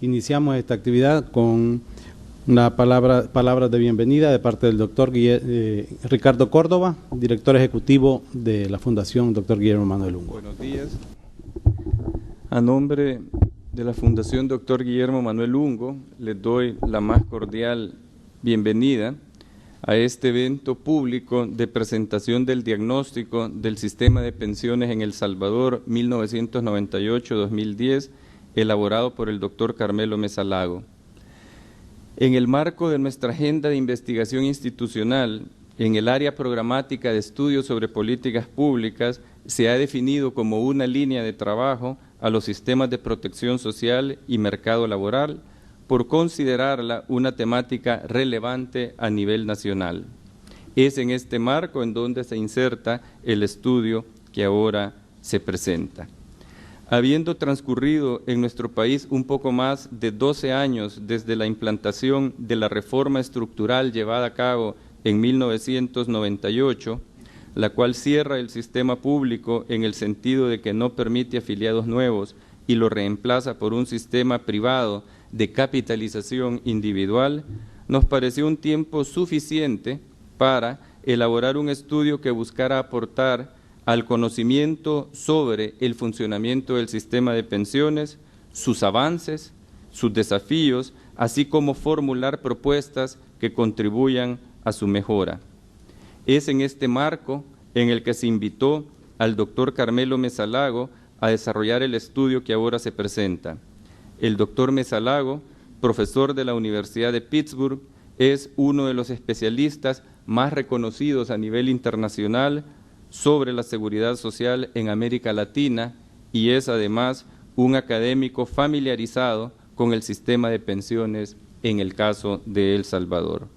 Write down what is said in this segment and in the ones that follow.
iniciamos esta actividad con una palabra de bienvenida de parte del doctor Ricardo Córdoba, director ejecutivo de la Fundación Dr. Guillermo Manuel Ungo. Buenos días. A nombre de la Fundación Dr. Guillermo Manuel Ungo, les doy la más cordial bienvenida a este evento público de presentación del diagnóstico del sistema de pensiones en El Salvador 1998-2010, elaborado por el doctor Carmelo Mesa Lago. En el marco de nuestra agenda de investigación institucional, en el área programática de estudios sobre políticas públicas, se ha definido como una línea de trabajo a los sistemas de protección social y mercado laboral, por considerarla una temática relevante a nivel nacional. Es en este marco en donde se inserta el estudio que ahora se presenta. Habiendo transcurrido en nuestro país un poco más de 12 años desde la implantación de la reforma estructural llevada a cabo en 1998, la cual cierra el sistema público en el sentido de que no permite afiliados nuevos y lo reemplaza por un sistema privado de capitalización individual, nos pareció un tiempo suficiente para elaborar un estudio que buscara aportar al conocimiento sobre el funcionamiento del sistema de pensiones, sus avances, sus desafíos, así como formular propuestas que contribuyan a su mejora. Es en este marco en el que se invitó al doctor Carmelo Mesa Lago a desarrollar el estudio que ahora se presenta. El doctor Mesa Lago, profesor de la Universidad de Pittsburgh, es uno de los especialistas más reconocidos a nivel internacional sobre la seguridad social en América Latina y es además un académico familiarizado con el sistema de pensiones en el caso de El Salvador.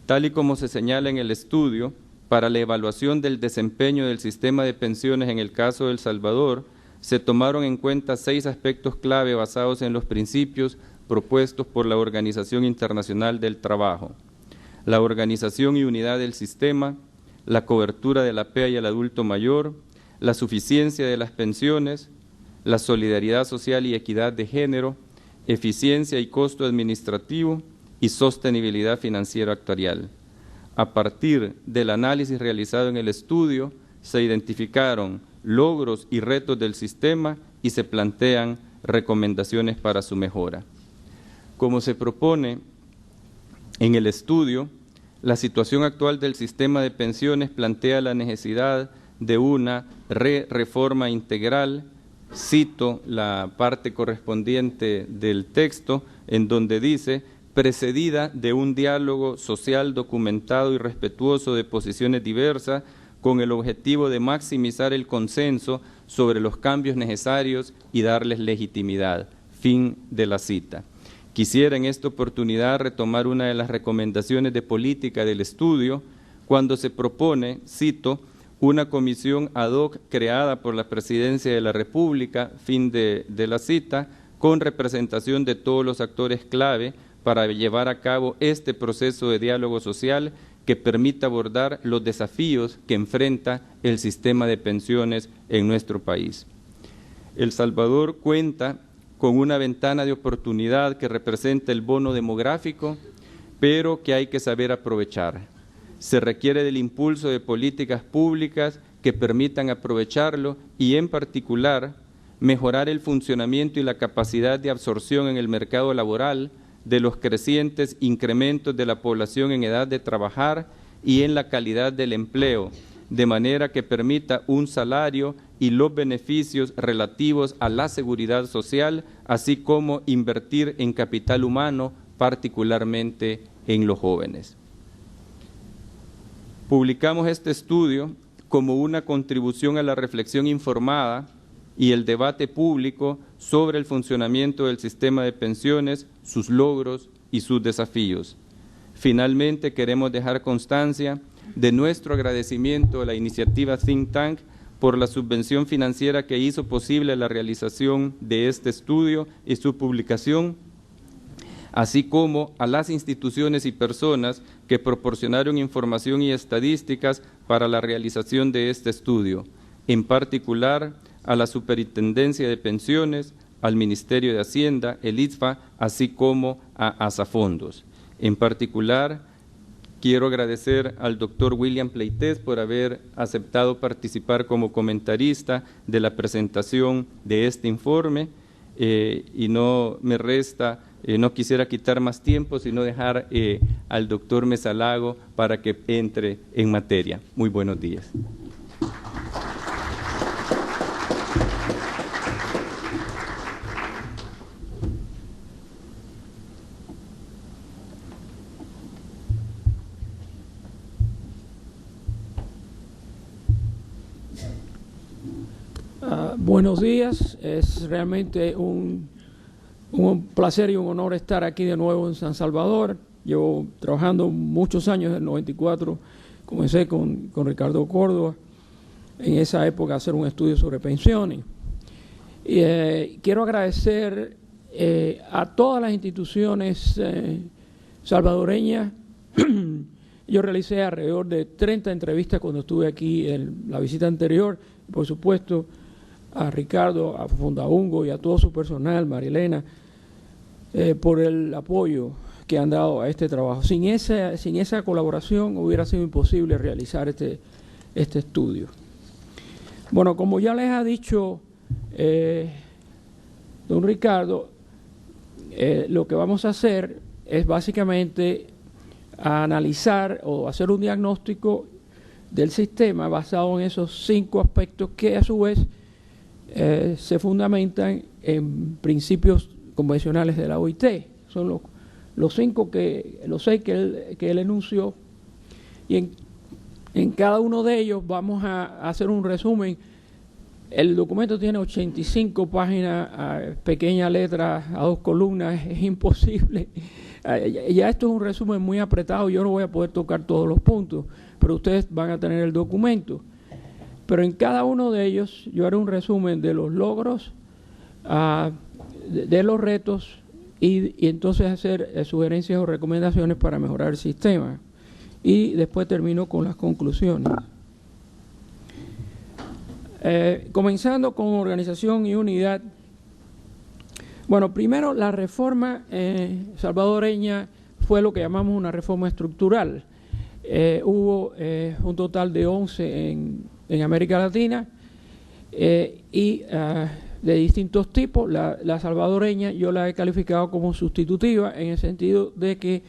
Tal y como se señala en el estudio, para la evaluación del desempeño del sistema de pensiones en el caso de El Salvador, se tomaron en cuenta 6 aspectos clave basados en los principios propuestos por la Organización Internacional del Trabajo: la organización y unidad del sistema, la cobertura de la PEA y el adulto mayor, la suficiencia de las pensiones, la solidaridad social y equidad de género, eficiencia y costo administrativo y sostenibilidad financiera actuarial. A partir del análisis realizado en el estudio, se identificaron logros y retos del sistema y se plantean recomendaciones para su mejora. Como se propone en el estudio, la situación actual del sistema de pensiones plantea la necesidad de una reforma integral. Cito la parte correspondiente del texto en donde dice: precedida de un diálogo social documentado y respetuoso de posiciones diversas, con el objetivo de maximizar el consenso sobre los cambios necesarios y darles legitimidad. Fin de la cita. Quisiera en esta oportunidad retomar una de las recomendaciones de política del estudio, cuando se propone, cito, una comisión ad hoc creada por la Presidencia de la República, fin de la cita, con representación de todos los actores clave para llevar a cabo este proceso de diálogo social que permita abordar los desafíos que enfrenta el sistema de pensiones en nuestro país. El Salvador cuenta con una ventana de oportunidad que representa el bono demográfico, pero que hay que saber aprovechar. Se requiere del impulso de políticas públicas que permitan aprovecharlo y, en particular, mejorar el funcionamiento y la capacidad de absorción en el mercado laboral de los crecientes incrementos de la población en edad de trabajar y en la calidad del empleo, de manera que permita un salario y los beneficios relativos a la seguridad social, así como invertir en capital humano, particularmente en los jóvenes. Publicamos este estudio como una contribución a la reflexión informada y el debate público sobre el funcionamiento del sistema de pensiones, sus logros y sus desafíos. Finalmente, queremos dejar constancia de nuestro agradecimiento a la iniciativa Think Tank por la subvención financiera que hizo posible la realización de este estudio y su publicación, así como a las instituciones y personas que proporcionaron información y estadísticas para la realización de este estudio, en particular a la Superintendencia de Pensiones, al Ministerio de Hacienda, el ITFA, así como a Asafondos. En particular, quiero agradecer al doctor William Pleites por haber aceptado participar como comentarista de la presentación de este informe y no me resta, no quisiera quitar más tiempo, sino dejar al doctor Mesalago para que entre en materia. Muy buenos días. Buenos días, es realmente un placer y un honor estar aquí de nuevo en San Salvador. Llevo trabajando muchos años, en el 94 comencé con Ricardo Córdoba, en esa época hacer un estudio sobre pensiones. Quiero agradecer a todas las instituciones salvadoreñas. Yo realicé alrededor de 30 entrevistas cuando estuve aquí en la visita anterior, por supuesto a Ricardo, a Fundaungo y a todo su personal, Marilena, por el apoyo que han dado a este trabajo. Sin esa colaboración hubiera sido imposible realizar este estudio. Bueno, como ya les ha dicho don Ricardo, lo que vamos a hacer es básicamente analizar o hacer un diagnóstico del sistema basado en esos 5 aspectos que a su vez se fundamentan en principios convencionales de la OIT. Son los 6 que él enunció, y en cada uno de ellos vamos a hacer un resumen. El documento tiene 85 páginas, pequeña letra a 2 columnas, es imposible. Ya esto es un resumen muy apretado, yo no voy a poder tocar todos los puntos, pero ustedes van a tener el documento. Pero en cada uno de ellos yo haré un resumen de los logros, de los retos y entonces hacer sugerencias o recomendaciones para mejorar el sistema. Y después termino con las conclusiones. Comenzando con organización y unidad. Bueno, primero la reforma salvadoreña fue lo que llamamos una reforma estructural. Hubo un total de 11 en América Latina y de distintos tipos. La salvadoreña yo la he calificado como sustitutiva en el sentido de que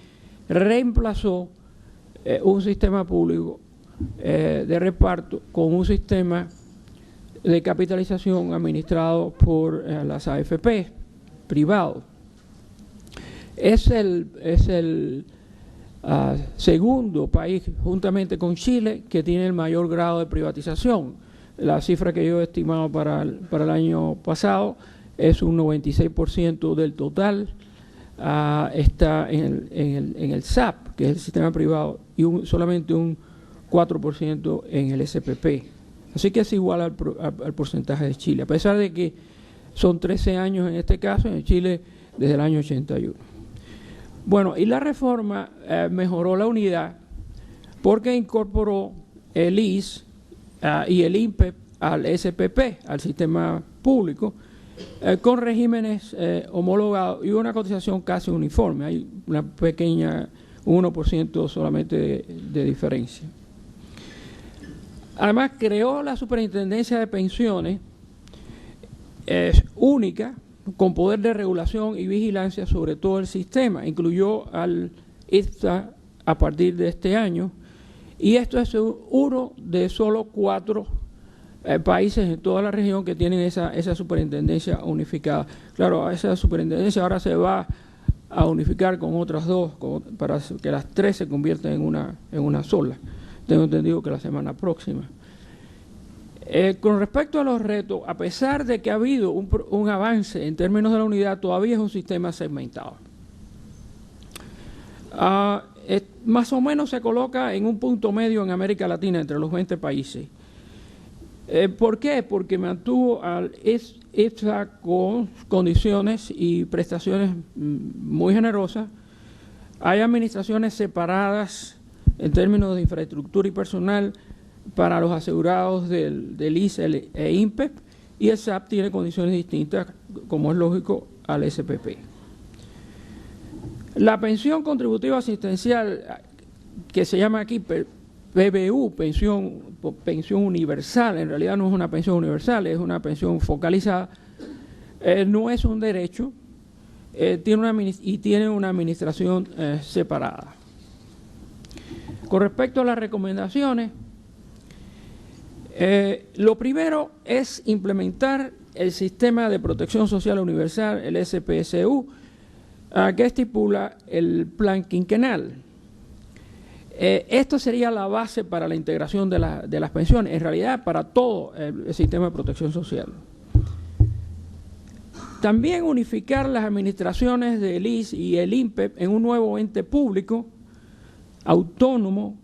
reemplazó un sistema público de reparto con un sistema de capitalización administrado por las AFP privados. Es el segundo país, juntamente con Chile, que tiene el mayor grado de privatización. La cifra que yo he estimado para el año pasado es un 96% del total. Está en el SAP, que es el sistema privado, y solamente un 4% en el SPP. Así que es igual al porcentaje de Chile, a pesar de que son 13 años en este caso, en Chile desde el año 81. Bueno, y la reforma mejoró la unidad porque incorporó el IS y el INPEP al SPP, al sistema público, con regímenes homologados y una cotización casi uniforme. Hay una pequeña, un 1% solamente de diferencia. Además, creó la Superintendencia de Pensiones, única, con poder de regulación y vigilancia sobre todo el sistema. Incluyó al ITFA a partir de este año, y esto es uno de solo 4 países en toda la región que tienen esa superintendencia unificada. Claro, esa superintendencia ahora se va a unificar con otras 2 para que las 3 se conviertan en una sola. Tengo entendido que la semana próxima. Con respecto a los retos, a pesar de que ha habido un avance en términos de la unidad, todavía es un sistema segmentado. Más o menos se coloca en un punto medio en América Latina entre los 20 países. ¿Por qué? Porque mantuvo al ITFA con condiciones y prestaciones muy generosas. Hay administraciones separadas en términos de infraestructura y personal para los asegurados del IS e INPEP, y el SAP tiene condiciones distintas como es lógico, al SPP. La pensión contributiva asistencial, que se llama aquí PBU, pensión universal, en realidad no es una pensión universal, es una pensión focalizada, no es un derecho, tiene una administración separada. Con respecto a las recomendaciones, lo primero es implementar el Sistema de Protección Social Universal, el SPSU, que estipula el plan quinquenal. Esto sería la base para la integración de las pensiones, en realidad para todo el sistema de protección social. También unificar las administraciones del ISS y el INPEP en un nuevo ente público, autónomo,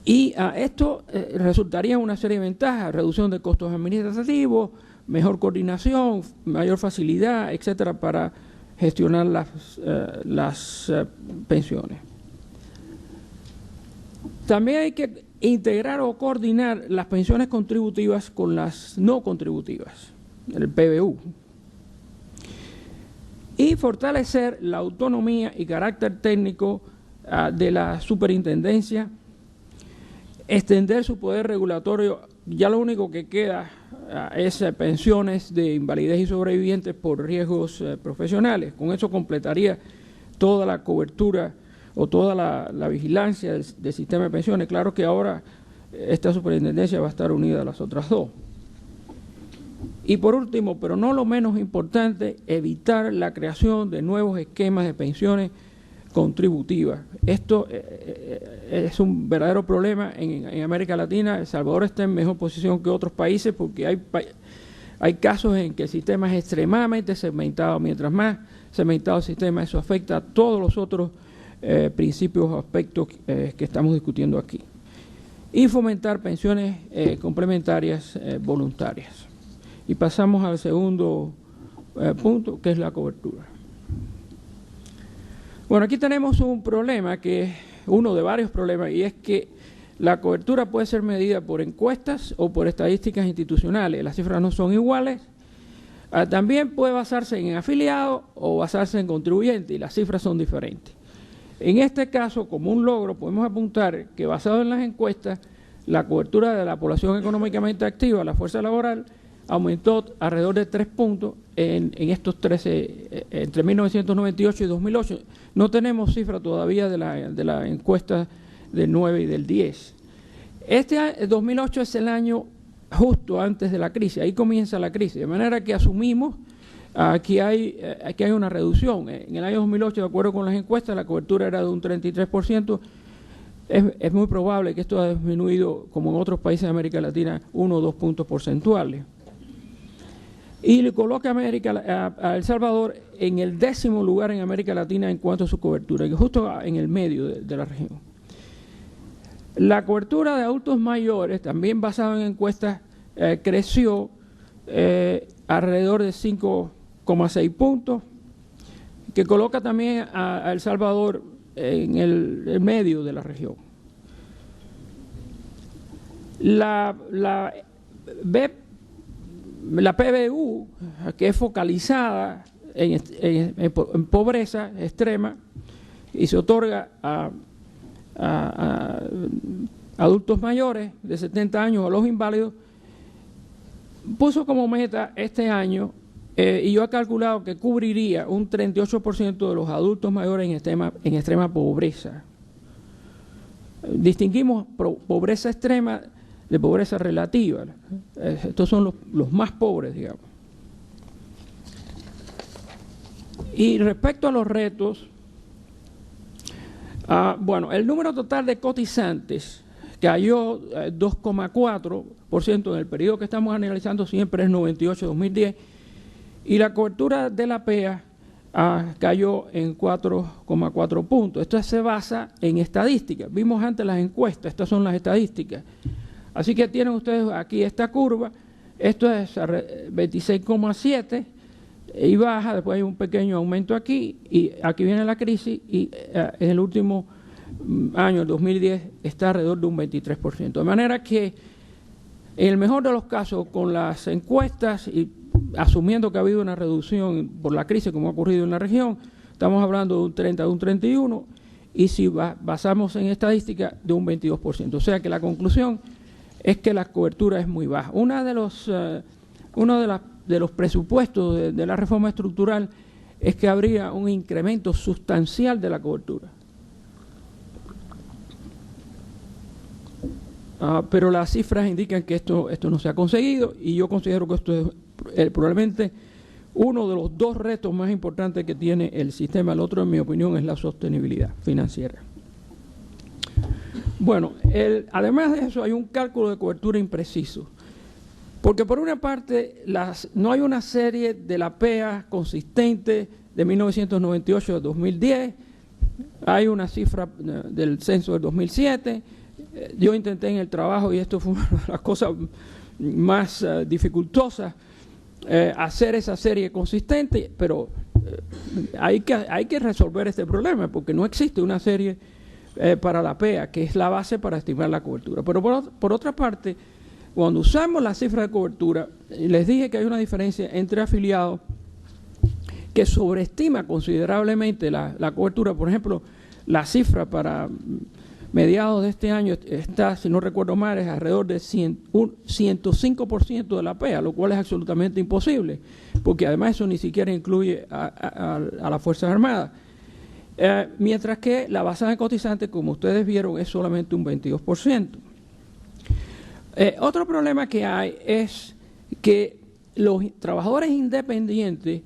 y esto resultaría en una serie de ventajas: reducción de costos administrativos, mejor coordinación, mayor facilidad, etcétera, para gestionar las pensiones. También hay que integrar o coordinar las pensiones contributivas con las no contributivas, el PBU, y fortalecer la autonomía y carácter técnico de la superintendencia, extender su poder regulatorio. Ya lo único que queda es pensiones de invalidez y sobrevivientes por riesgos profesionales. Con eso completaría toda la cobertura o toda la vigilancia del sistema de pensiones. Claro que ahora esta superintendencia va a estar unida a las otras dos. Y por último, pero no lo menos importante, evitar la creación de nuevos esquemas de pensiones contributivas. Esto es un verdadero problema en América Latina. El Salvador está en mejor posición que otros países porque hay casos en que el sistema es extremadamente segmentado. Mientras más segmentado el sistema, eso afecta a todos los otros principios o aspectos que estamos discutiendo aquí. Y fomentar pensiones complementarias voluntarias. Y pasamos al segundo punto, que es la cobertura. Bueno, aquí tenemos un problema, que es uno de varios problemas, y es que la cobertura puede ser medida por encuestas o por estadísticas institucionales. Las cifras no son iguales. También puede basarse en afiliados o basarse en contribuyentes, y las cifras son diferentes. En este caso, como un logro, podemos apuntar que basado en las encuestas, la cobertura de la población económicamente activa, la fuerza laboral, aumentó alrededor de 3 puntos en estos 13, entre 1998 y 2008. No tenemos cifra todavía de la encuesta del 9 y del 10. Este 2008 es el año justo antes de la crisis, ahí comienza la crisis, de manera que asumimos que hay una reducción. En el año 2008, de acuerdo con las encuestas, la cobertura era de un 33%. Es muy probable que esto ha disminuido, como en otros países de América Latina, 1 o 2 puntos porcentuales. Y le coloca a El Salvador en el 10º lugar en América Latina en cuanto a su cobertura, y justo en el medio de la región. La cobertura de adultos mayores, también basada en encuestas, creció alrededor de 5,6 puntos, que coloca también a El Salvador en el medio de la región. La PBU, que es focalizada en pobreza extrema y se otorga a adultos mayores de 70 años o a los inválidos, puso como meta este año, y yo he calculado que cubriría un 38% de los adultos mayores en extrema pobreza. Distinguimos pobreza extrema de pobreza relativa. Estos son los más pobres, digamos. Y respecto a los retos, bueno, el número total de cotizantes cayó 2,4% en el periodo que estamos analizando, siempre es 98-2010, y la cobertura de la PEA cayó en 4,4 puntos. Esto se basa en estadísticas. Vimos antes las encuestas, estas son las estadísticas. Así que tienen ustedes aquí esta curva, esto es 26,7 y baja, después hay un pequeño aumento aquí, y aquí viene la crisis, y en el último año, el 2010, está alrededor de un 23%. De manera que, en el mejor de los casos, con las encuestas y asumiendo que ha habido una reducción por la crisis como ha ocurrido en la región, estamos hablando de un 30, de un 31, y si basamos en estadística, de un 22%. O sea que la conclusión es que la cobertura es muy baja. Uno de los presupuestos de la reforma estructural es que habría un incremento sustancial de la cobertura. Pero las cifras indican que esto no se ha conseguido, y yo considero que esto es probablemente uno de los dos retos más importantes que tiene el sistema. El otro, en mi opinión, es la sostenibilidad financiera. Bueno, además de eso hay un cálculo de cobertura impreciso, porque por una parte no hay una serie de la PEA consistente de 1998 a 2010, hay una cifra del censo del 2007. Yo intenté en el trabajo, y esto fue una de las cosas más dificultosas, hacer esa serie consistente, pero hay que resolver este problema, porque no existe una serie para la PEA, que es la base para estimar la cobertura. Pero por otra parte, cuando usamos la cifra de cobertura, les dije que hay una diferencia entre afiliados que sobreestima considerablemente la cobertura. Por ejemplo, la cifra para mediados de este año está, si no recuerdo mal, es alrededor de 105% de la PEA, lo cual es absolutamente imposible, porque además eso ni siquiera incluye a las Fuerzas Armadas. Mientras que la base de cotizantes, como ustedes vieron, es solamente un 22%. Otro problema que hay es que los trabajadores independientes,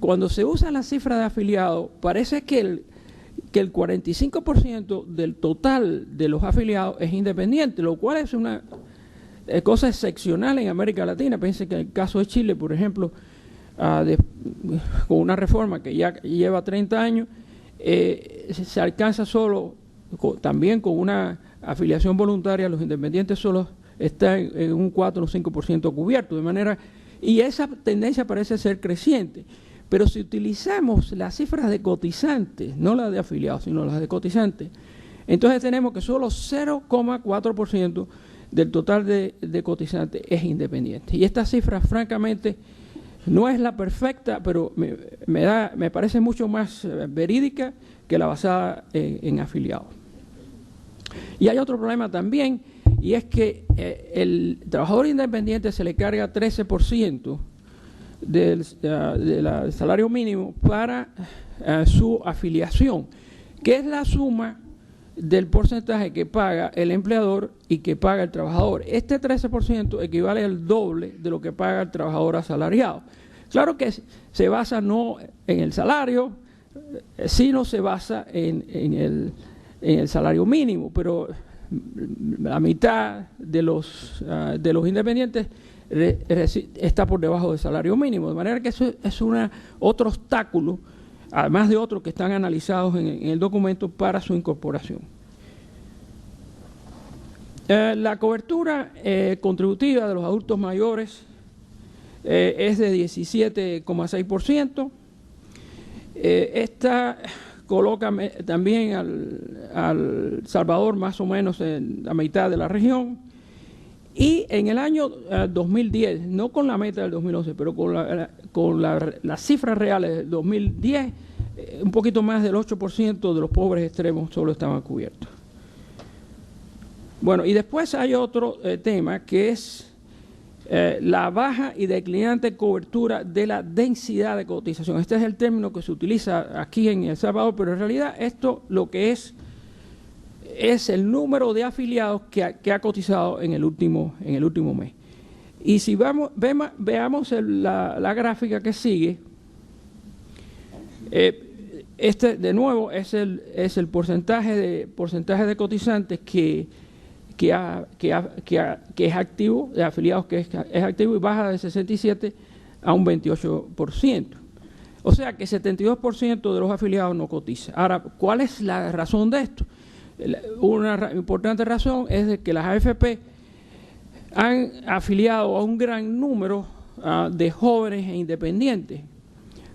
cuando se usa la cifra de afiliados, parece que el 45% del total de los afiliados es independiente, lo cual es una cosa excepcional en América Latina. Piensen que en el caso de Chile, por ejemplo, con una reforma que ya lleva 30 años, se alcanza solo, también con una afiliación voluntaria, los independientes solo están en un 4 o 5% cubierto, de manera, y esa tendencia parece ser creciente. Pero si utilizamos las cifras de cotizantes, no las de afiliados, sino las de cotizantes, entonces tenemos que solo 0,4% del total de cotizantes es independiente. Y esta cifra, francamente, no es la perfecta, pero me parece mucho más verídica que la basada en afiliados. Y hay otro problema también, y es que el trabajador independiente se le carga 13% del salario mínimo para su afiliación, que es la suma del porcentaje que paga el empleador y que paga el trabajador. Este 13% equivale al doble de lo que paga el trabajador asalariado. Claro que se basa no en el salario, sino se basa en el salario mínimo, pero la mitad de los independientes está por debajo del salario mínimo, de manera que eso es otro obstáculo, además de otros que están analizados en el documento para su incorporación. La cobertura contributiva de los adultos mayores es de 17,6%. Esta coloca también al Salvador más o menos en la mitad de la región. Y en el año 2010, no con la meta del 2011, pero con las cifras reales del 2010, un poquito más del 8% de los pobres extremos solo estaban cubiertos. Bueno, y después hay otro tema que es la baja y declinante cobertura de la densidad de cotización. Este es el término que se utiliza aquí en El Salvador, pero en realidad esto lo que es el número de afiliados que ha cotizado en el último mes. Y si veamos la gráfica que sigue, este de nuevo es el porcentaje de cotizantes que es activo, de afiliados que es activo, y baja de 67 a un 28%. O sea que 72% de los afiliados no cotiza. Ahora, ¿cuál es la razón de esto? Una importante razón es de que las AFP han afiliado a un gran número de jóvenes e independientes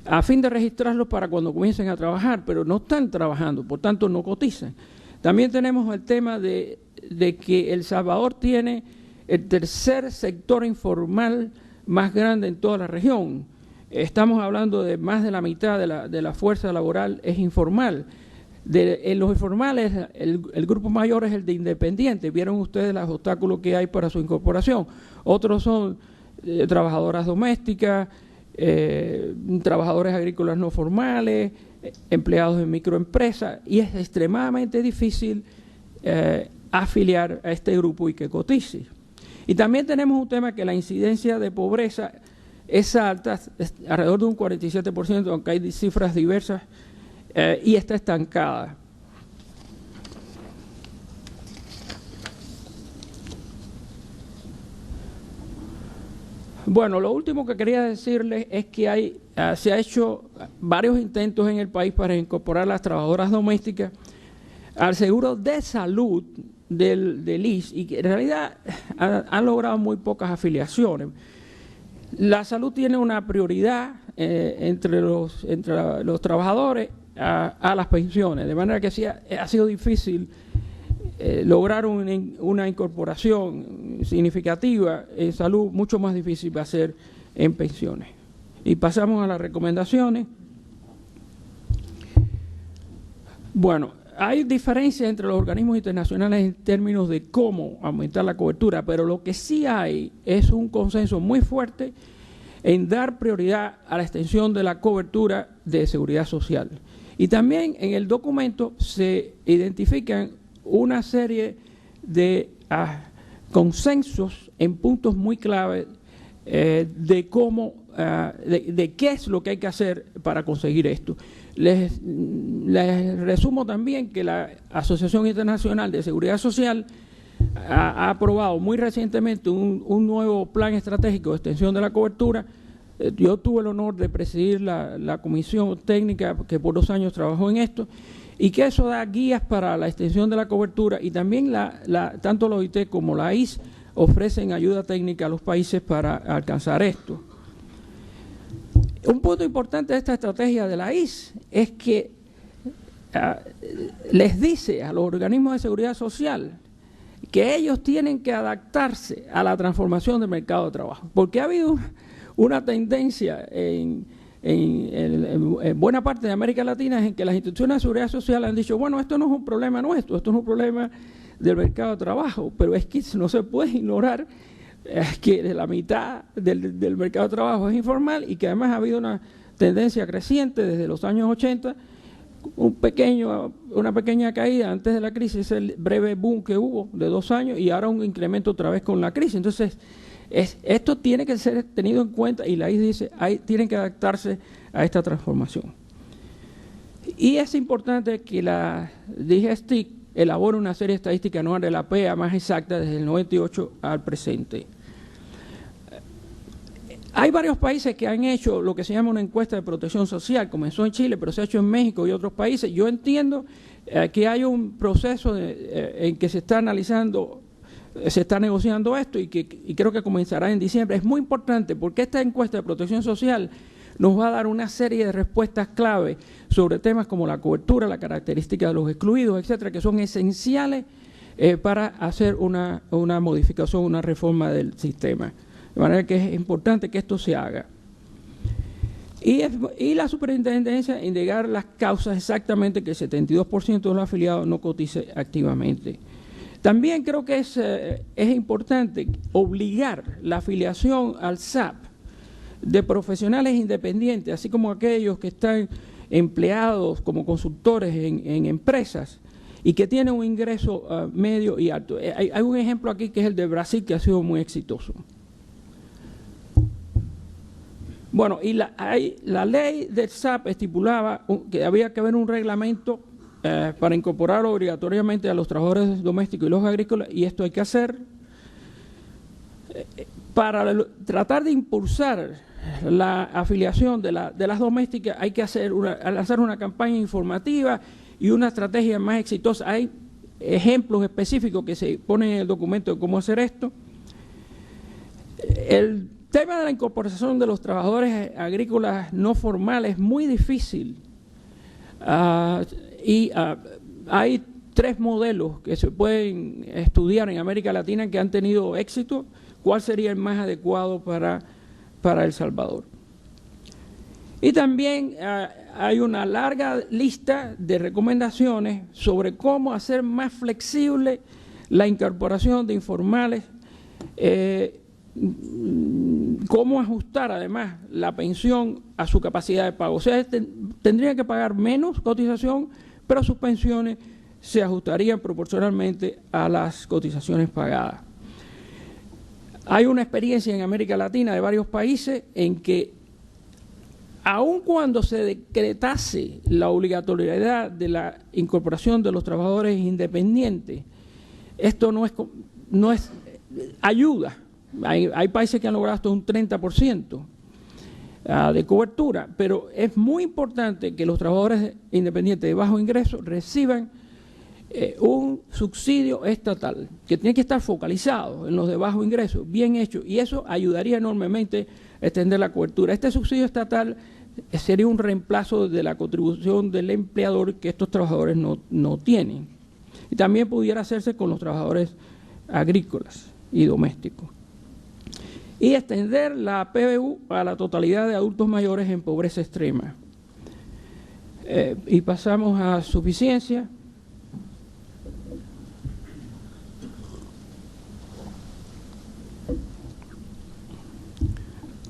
a fin de registrarlos para cuando comiencen a trabajar, pero no están trabajando, por tanto no cotizan. También tenemos el tema de que El Salvador tiene el tercer sector informal más grande en toda la región. Estamos hablando de más de la mitad de la fuerza laboral es informal. En los informales, el grupo mayor es el de independientes. Vieron ustedes los obstáculos que hay para su incorporación. Otros son trabajadoras domésticas, trabajadores agrícolas no formales, empleados en microempresas, y es extremadamente difícil afiliar a este grupo y que cotice. Y también tenemos un tema que la incidencia de pobreza es alta, es alrededor de un 47%, aunque hay cifras diversas, y está estancada. Bueno, lo último que quería decirles es que se ha hecho varios intentos en el país para incorporar a las trabajadoras domésticas al seguro de salud del ISSSTE, y que en realidad han logrado muy pocas afiliaciones. La salud tiene una prioridad entre los trabajadores a las pensiones, de manera que sí ha sido difícil lograr una incorporación significativa en salud. Mucho más difícil va a ser en pensiones. Y pasamos a las recomendaciones. Bueno, hay diferencias entre los organismos internacionales en términos de cómo aumentar la cobertura, pero lo que sí hay es un consenso muy fuerte en dar prioridad a la extensión de la cobertura de seguridad social. Y también en el documento se identifican una serie de consensos en puntos muy claves de cómo, de qué es lo que hay que hacer para conseguir esto. Les resumo también que la Asociación Internacional de Seguridad Social ha aprobado muy recientemente un nuevo plan estratégico de extensión de la cobertura. Yo tuve el honor de presidir la comisión técnica que por 2 años trabajó en esto, y que eso da guías para la extensión de la cobertura, y también tanto la OIT como la ISSSTE ofrecen ayuda técnica a los países para alcanzar esto. Un punto importante de esta estrategia de la ISSSTE es que les dice a los organismos de seguridad social que ellos tienen que adaptarse a la transformación del mercado de trabajo, porque ha habido una tendencia en buena parte de América Latina en que las instituciones de seguridad social han dicho, bueno, esto no es un problema nuestro, esto es un problema del mercado de trabajo, pero es que no se puede ignorar que la mitad del mercado de trabajo es informal, y que además ha habido una tendencia creciente desde los años 80, una pequeña caída antes de la crisis, el breve boom que hubo de 2 años, y ahora un incremento otra vez con la crisis. Entonces, esto tiene que ser tenido en cuenta, y la ISSSTE dice, tienen que adaptarse a esta transformación. Y es importante que la DGSTIC elabore una serie estadística anual de la PEA más exacta desde el 98 al presente. Hay varios países que han hecho lo que se llama una encuesta de protección social. Comenzó en Chile, pero se ha hecho en México y otros países. Yo entiendo que hay un proceso en que se está analizando, se está negociando esto, y creo que comenzará en diciembre. Es muy importante porque esta encuesta de protección social nos va a dar una serie de respuestas clave sobre temas como la cobertura, la característica de los excluidos, etcétera, que son esenciales para hacer una modificación, una reforma del sistema. De manera que es importante que esto se haga. Y la superintendencia indicar las causas exactamente que el 72% de los afiliados no cotice activamente. También creo que es importante obligar la afiliación al SAP de profesionales independientes, así como aquellos que están empleados como consultores en empresas y que tienen un ingreso medio y alto. Hay un ejemplo aquí que es el de Brasil, que ha sido muy exitoso. Bueno, y la ley del SAP estipulaba que había que haber un reglamento para incorporar obligatoriamente a los trabajadores domésticos y los agrícolas, y esto hay que hacer. Para tratar de impulsar la afiliación de las domésticas hay que lanzar una campaña informativa y una estrategia más exitosa. Hay ejemplos específicos que se ponen en el documento de cómo hacer esto. El tema de la incorporación de los trabajadores agrícolas no formales es muy difícil. Hay 3 modelos que se pueden estudiar en América Latina que han tenido éxito. ¿Cuál sería el más adecuado para para El Salvador. Y también hay una larga lista de recomendaciones sobre cómo hacer más flexible la incorporación de informales, cómo ajustar además la pensión a su capacidad de pago. O sea, tendrían que pagar menos cotización, pero sus pensiones se ajustarían proporcionalmente a las cotizaciones pagadas. Hay una experiencia en América Latina de varios países en que, aun cuando se decretase la obligatoriedad de la incorporación de los trabajadores independientes, esto no es ayuda. Hay países que han logrado hasta un 30% de cobertura, pero es muy importante que los trabajadores independientes de bajo ingreso reciban un subsidio estatal, que tiene que estar focalizado en los de bajo ingreso, bien hecho, y eso ayudaría enormemente a extender la cobertura. Este subsidio estatal sería un reemplazo de la contribución del empleador que estos trabajadores no tienen. Y también pudiera hacerse con los trabajadores agrícolas y domésticos. Y extender la PBU a la totalidad de adultos mayores en pobreza extrema. Y pasamos a suficiencia.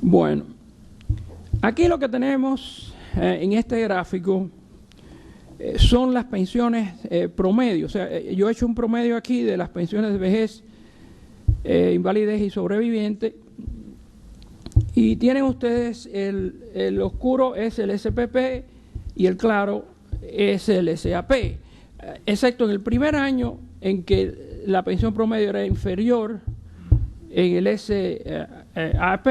Bueno, aquí lo que tenemos en este gráfico son las pensiones promedio. O sea, yo he hecho un promedio aquí de las pensiones de vejez, invalidez y sobreviviente. Y tienen ustedes el oscuro es el SPP y el claro es el SAP. Excepto en el primer año en que la pensión promedio era inferior en el SAP,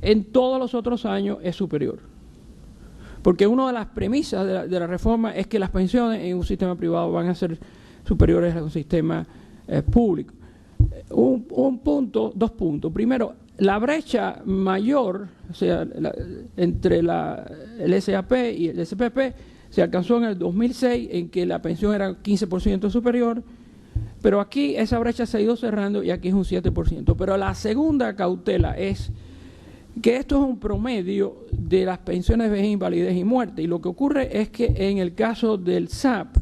en todos los otros años es superior. Porque una de las premisas de la reforma es que las pensiones en un sistema privado van a ser superiores a un sistema público. Dos puntos. Primero, la brecha mayor, o sea, entre el SAP y el SPP, se alcanzó en el 2006, en que la pensión era 15% superior, pero aquí esa brecha se ha ido cerrando y aquí es un 7%. Pero la segunda cautela es que esto es un promedio de las pensiones de vejez, invalidez y muerte. Y lo que ocurre es que en el caso del SAP,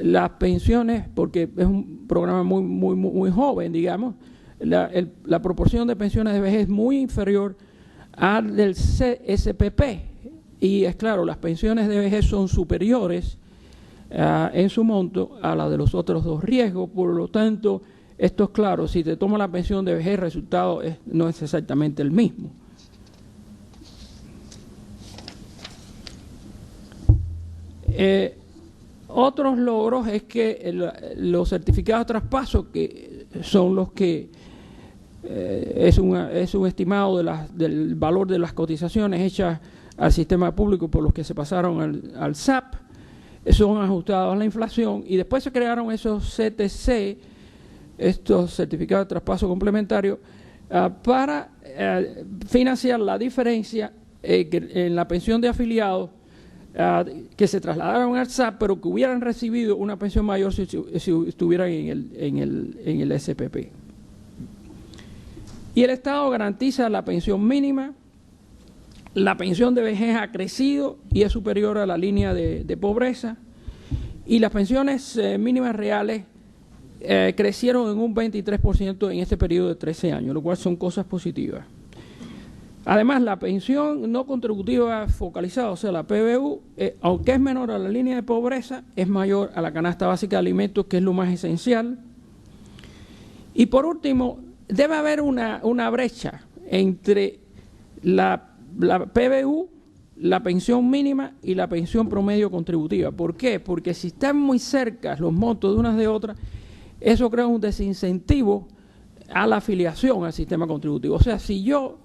las pensiones, porque es un programa muy joven, digamos, la proporción de pensiones de vejez es muy inferior al del SPP. Y es claro, las pensiones de vejez son superiores en su monto a la de los otros dos riesgos. Por lo tanto, esto es claro, si te toma la pensión de vejez, el resultado no es exactamente el mismo. Otros logros es que los certificados de traspaso, que son los que es un estimado del valor de las cotizaciones hechas al sistema público por los que se pasaron al SAP, son ajustados a la inflación, y después se crearon esos CTC, estos certificados de traspaso complementario, para financiar la diferencia en la pensión de afiliados que se trasladaron al SAP, pero que hubieran recibido una pensión mayor si estuvieran en el SPP. Y el Estado garantiza la pensión mínima. La pensión de vejez ha crecido y es superior a la línea de pobreza. Y las pensiones mínimas reales crecieron en un 23% en este periodo de 13 años, lo cual son cosas positivas. Además, la pensión no contributiva focalizada, o sea, la PBU, aunque es menor a la línea de pobreza, es mayor a la canasta básica de alimentos, que es lo más esencial. Y por último, debe haber una brecha entre la PBU, la pensión mínima y la pensión promedio contributiva. ¿Por qué? Porque si están muy cerca los montos de unas de otras, eso crea un desincentivo a la afiliación al sistema contributivo. O sea, si yo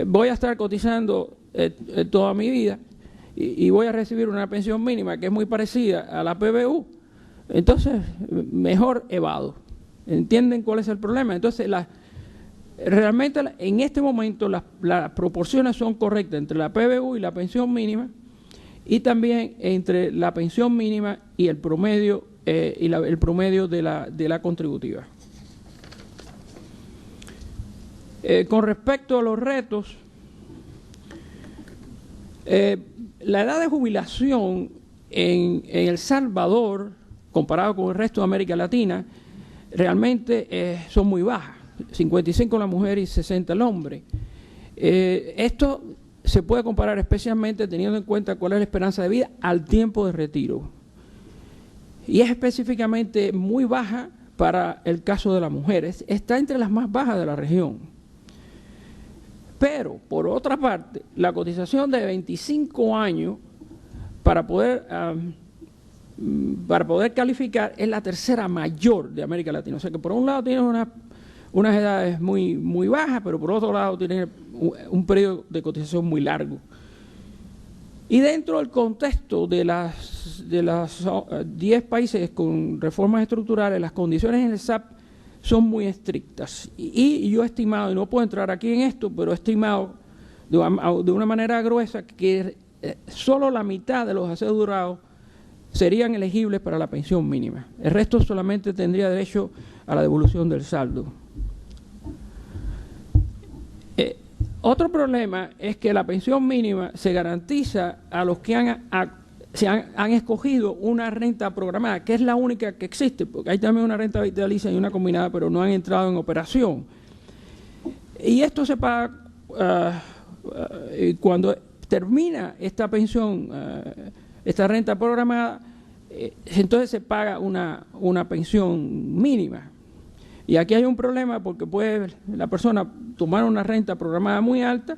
voy a estar cotizando toda mi vida y voy a recibir una pensión mínima que es muy parecida a la PBU, entonces mejor evado. ¿Entienden cuál es el problema? Entonces, realmente en este momento las proporciones son correctas entre la PBU y la pensión mínima, y también entre la pensión mínima y el promedio el promedio de la contributiva. Con respecto a los retos, la edad de jubilación en El Salvador, comparado con el resto de América Latina, realmente son muy bajas, 55 la mujer y 60 el hombre. Esto se puede comparar especialmente teniendo en cuenta cuál es la esperanza de vida al tiempo de retiro. Y es específicamente muy baja para el caso de las mujeres, está entre las más bajas de la región. Pero, por otra parte, la cotización de 25 años para poder calificar es la tercera mayor de América Latina. O sea que por un lado tiene unas edades muy bajas, pero por otro lado tiene un periodo de cotización muy largo. Y dentro del contexto de las 10 países con reformas estructurales, las condiciones en el SAP son muy estrictas. Y yo he estimado, y no puedo entrar aquí en esto, pero he estimado de una manera gruesa que solo la mitad de los asegurados serían elegibles para la pensión mínima. El resto solamente tendría derecho a la devolución del saldo. Otro problema es que la pensión mínima se garantiza a los que han escogido una renta programada, que es la única que existe, porque hay también una renta vitalicia y una combinada, pero no han entrado en operación. Y esto se paga cuando termina esta pensión, esta renta programada, entonces se paga una pensión mínima. Y aquí hay un problema porque puede la persona tomar una renta programada muy alta,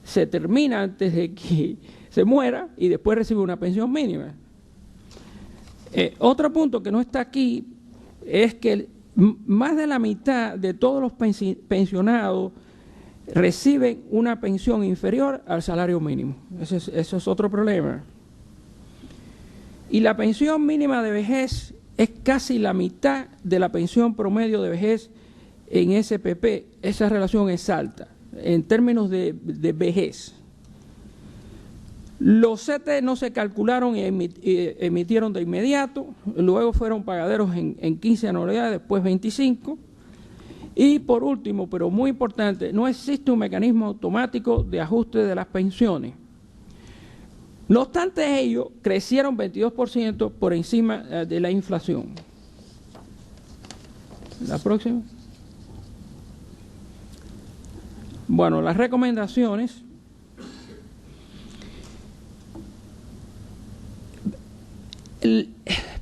se termina antes de que se muera y después recibe una pensión mínima. Otro punto que no está aquí es que más de la mitad de todos los pensionados reciben una pensión inferior al salario mínimo. Eso es otro problema. Y la pensión mínima de vejez es casi la mitad de la pensión promedio de vejez en SPP. Esa relación es alta en términos de vejez. Los CT no se calcularon y emitieron de inmediato, luego fueron pagaderos en 15 anualidades, después 25. Y por último, pero muy importante, no existe un mecanismo automático de ajuste de las pensiones. No obstante ello, crecieron 22% por encima de la inflación. La próxima. Bueno, las recomendaciones.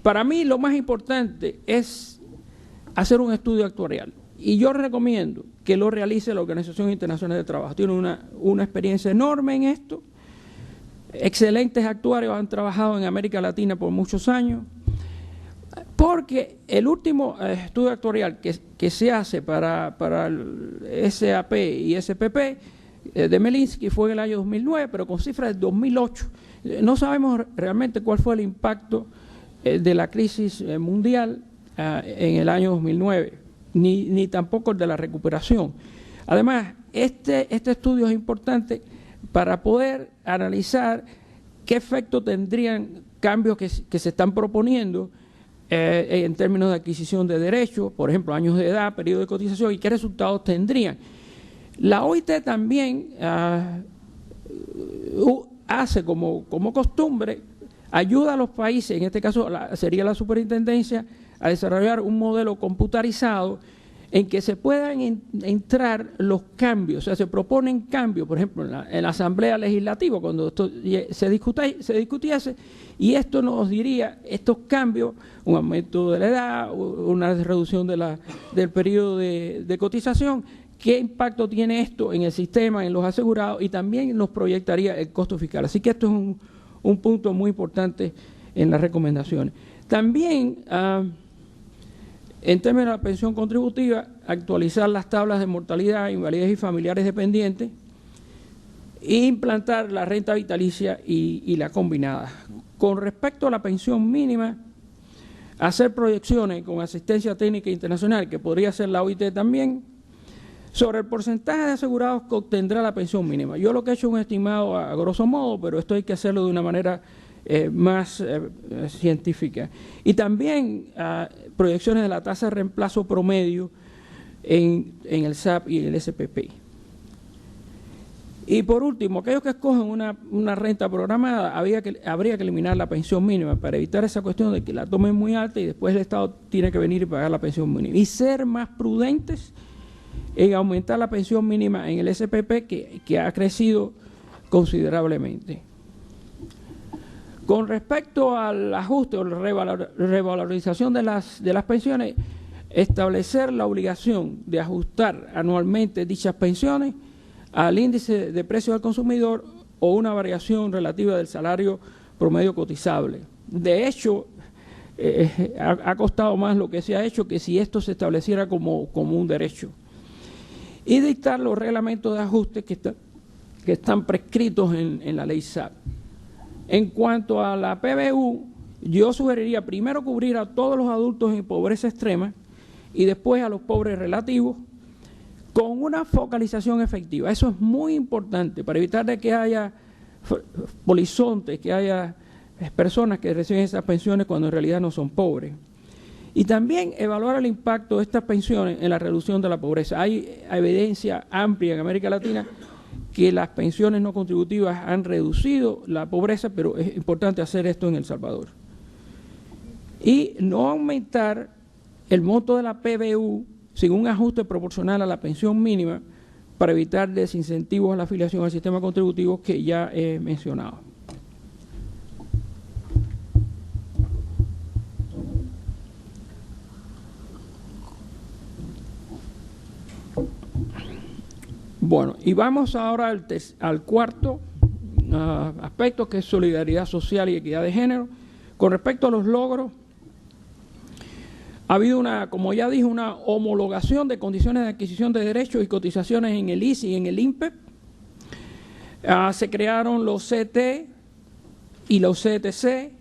Para mí lo más importante es hacer un estudio actuarial. Y yo recomiendo que lo realice la Organización Internacional de Trabajo. Tiene una experiencia enorme en esto. Excelentes actuarios han trabajado en América Latina por muchos años, porque el último estudio actuarial que se hace para el SAP y SPP de Melinsky fue en el año 2009, pero con cifras del 2008. No sabemos realmente cuál fue el impacto de la crisis mundial en el año 2009, ni tampoco el de la recuperación. Además, este estudio es importante para poder analizar qué efecto tendrían cambios que se están proponiendo en términos de adquisición de derechos, por ejemplo, años de edad, periodo de cotización, y qué resultados tendrían. La OIT también hace como costumbre, ayuda a los países, en este caso sería la superintendencia, a desarrollar un modelo computarizado en que se puedan entrar los cambios, o sea, se proponen cambios, por ejemplo, en la Asamblea Legislativa, cuando esto se discutiese, y esto nos diría estos cambios, un aumento de la edad, una reducción del periodo de cotización, qué impacto tiene esto en el sistema, en los asegurados, y también nos proyectaría el costo fiscal. Así que esto es un punto muy importante en las recomendaciones. También, en términos de la pensión contributiva, actualizar las tablas de mortalidad, invalidez y familiares dependientes, e implantar la renta vitalicia y la combinada. Con respecto a la pensión mínima, hacer proyecciones con asistencia técnica internacional, que podría hacer la OIT también, sobre el porcentaje de asegurados que obtendrá la pensión mínima. Yo lo que he hecho es un estimado a grosso modo, pero esto hay que hacerlo de una manera más científica. Y también proyecciones de la tasa de reemplazo promedio en el SAP y el SPP. Y por último, aquellos que escogen una renta programada, habría que eliminar la pensión mínima para evitar esa cuestión de que la tomen muy alta y después el Estado tiene que venir y pagar la pensión mínima. Y ser más prudentes en aumentar la pensión mínima en el SPP, que ha crecido considerablemente. Con respecto al ajuste o la revalorización de las pensiones, establecer la obligación de ajustar anualmente dichas pensiones al índice de precios al consumidor o una variación relativa del salario promedio cotizable. De hecho, ha costado más lo que se ha hecho que si esto se estableciera como un derecho. Y dictar los reglamentos de ajuste que están prescritos en la ley SAP. En cuanto a la PBU, yo sugeriría primero cubrir a todos los adultos en pobreza extrema y después a los pobres relativos, con una focalización efectiva. Eso es muy importante para evitar de que haya polizontes, que haya personas que reciben esas pensiones cuando en realidad no son pobres. Y también evaluar el impacto de estas pensiones en la reducción de la pobreza. Hay evidencia amplia en América Latina que las pensiones no contributivas han reducido la pobreza, pero es importante hacer esto en El Salvador. Y no aumentar el monto de la PBU sin un ajuste proporcional a la pensión mínima para evitar desincentivos a la afiliación al sistema contributivo que ya he mencionado. Bueno, y vamos ahora al cuarto aspecto, que es solidaridad social y equidad de género. Con respecto a los logros, ha habido como ya dije, una homologación de condiciones de adquisición de derechos y cotizaciones en el ISI y en el INPEP. Se crearon los CT y los CTC.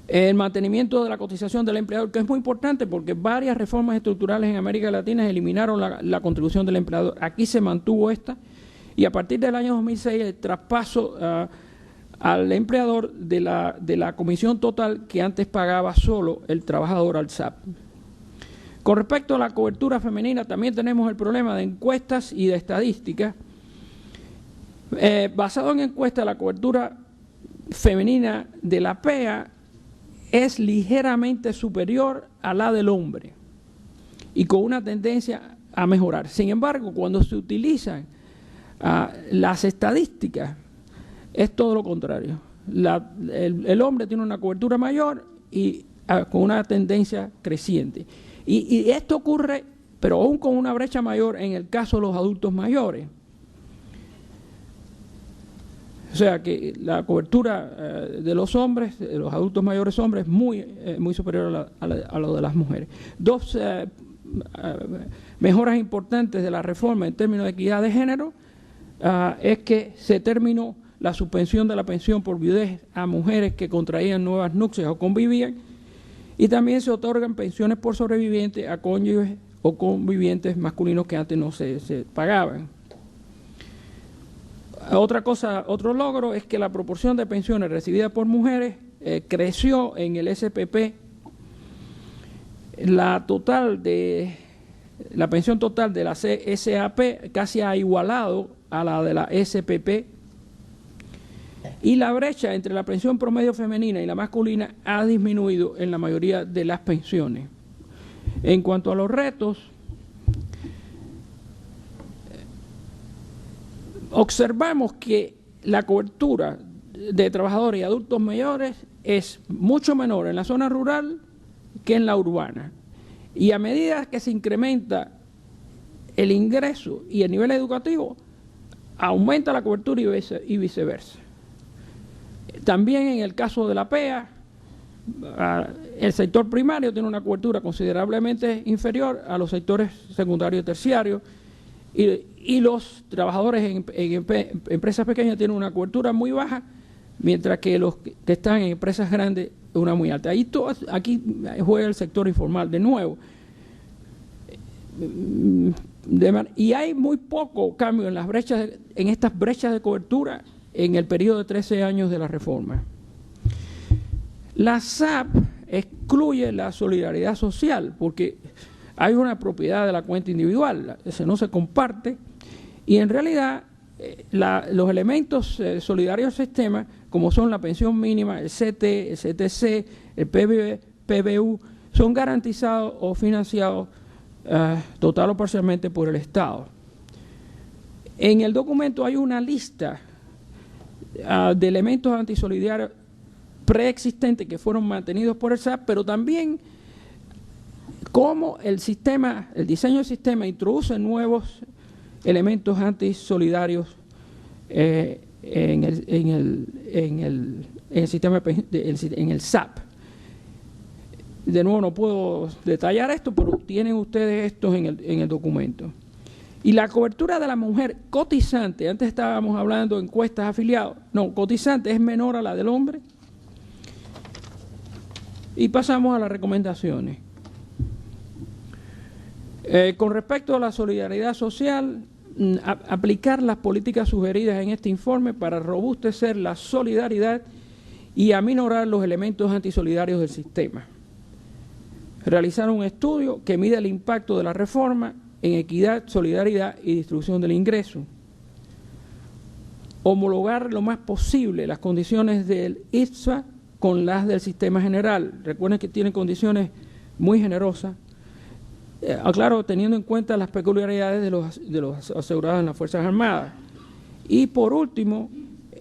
El mantenimiento de la cotización del empleador, que es muy importante porque varias reformas estructurales en América Latina eliminaron la contribución del empleador. Aquí se mantuvo esta, y a partir del año 2006 el traspaso al empleador de la comisión total que antes pagaba solo el trabajador al SAP. Con respecto a la cobertura femenina, también tenemos el problema de encuestas y de estadísticas. Basado en encuestas, la cobertura femenina de la PEA es ligeramente superior a la del hombre y con una tendencia a mejorar. Sin embargo, cuando se utilizan las estadísticas, es todo lo contrario. El hombre tiene una cobertura mayor y con una tendencia creciente. Y esto ocurre, pero aún con una brecha mayor en el caso de los adultos mayores. O sea que la cobertura de los hombres, de los adultos mayores hombres, es muy superior a lo de las mujeres. Dos mejoras importantes de la reforma en términos de equidad de género es que se terminó la suspensión de la pensión por viudez a mujeres que contraían nuevas nupcias o convivían, y también se otorgan pensiones por sobreviviente a cónyuges o convivientes masculinos que antes no se pagaban. Otro logro es que la proporción de pensiones recibidas por mujeres creció en el SPP. La pensión total de la SAP casi ha igualado a la de la SPP, y la brecha entre la pensión promedio femenina y la masculina ha disminuido en la mayoría de las pensiones. En cuanto a los retos, observamos que la cobertura de trabajadores y adultos mayores es mucho menor en la zona rural que en la urbana. Y a medida que se incrementa el ingreso y el nivel educativo, aumenta la cobertura y viceversa. También en el caso de la PEA, el sector primario tiene una cobertura considerablemente inferior a los sectores secundarios y terciarios, y los trabajadores en empresas pequeñas tienen una cobertura muy baja, mientras que los que están en empresas grandes una muy alta. Aquí juega el sector informal de nuevo. Y hay muy poco cambio en estas brechas de cobertura en el periodo de 13 años de la reforma. La SAP excluye la solidaridad social porque hay una propiedad de la cuenta individual, no se comparte, y en realidad los elementos solidarios del sistema, como son la pensión mínima, el CT, el CTC, el PBU, son garantizados o financiados total o parcialmente por el Estado. En el documento hay una lista de elementos antisolidarios preexistentes que fueron mantenidos por el SAP, pero también cómo el diseño del sistema introduce nuevos elementos antisolidarios en el sistema, en el SAP. De nuevo, no puedo detallar esto, pero tienen ustedes estos en el documento. Y la cobertura de la mujer cotizante, antes estábamos hablando de encuestas afiliados, no, cotizante es menor a la del hombre. Y pasamos a las recomendaciones. Con respecto a la solidaridad social, aplicar las políticas sugeridas en este informe para robustecer la solidaridad y aminorar los elementos antisolidarios del sistema. Realizar un estudio que mida el impacto de la reforma en equidad, solidaridad y distribución del ingreso. Homologar lo más posible las condiciones del IPSA con las del sistema general. Recuerden que tienen condiciones muy generosas. Claro, teniendo en cuenta las peculiaridades de los asegurados en las Fuerzas Armadas. Y por último,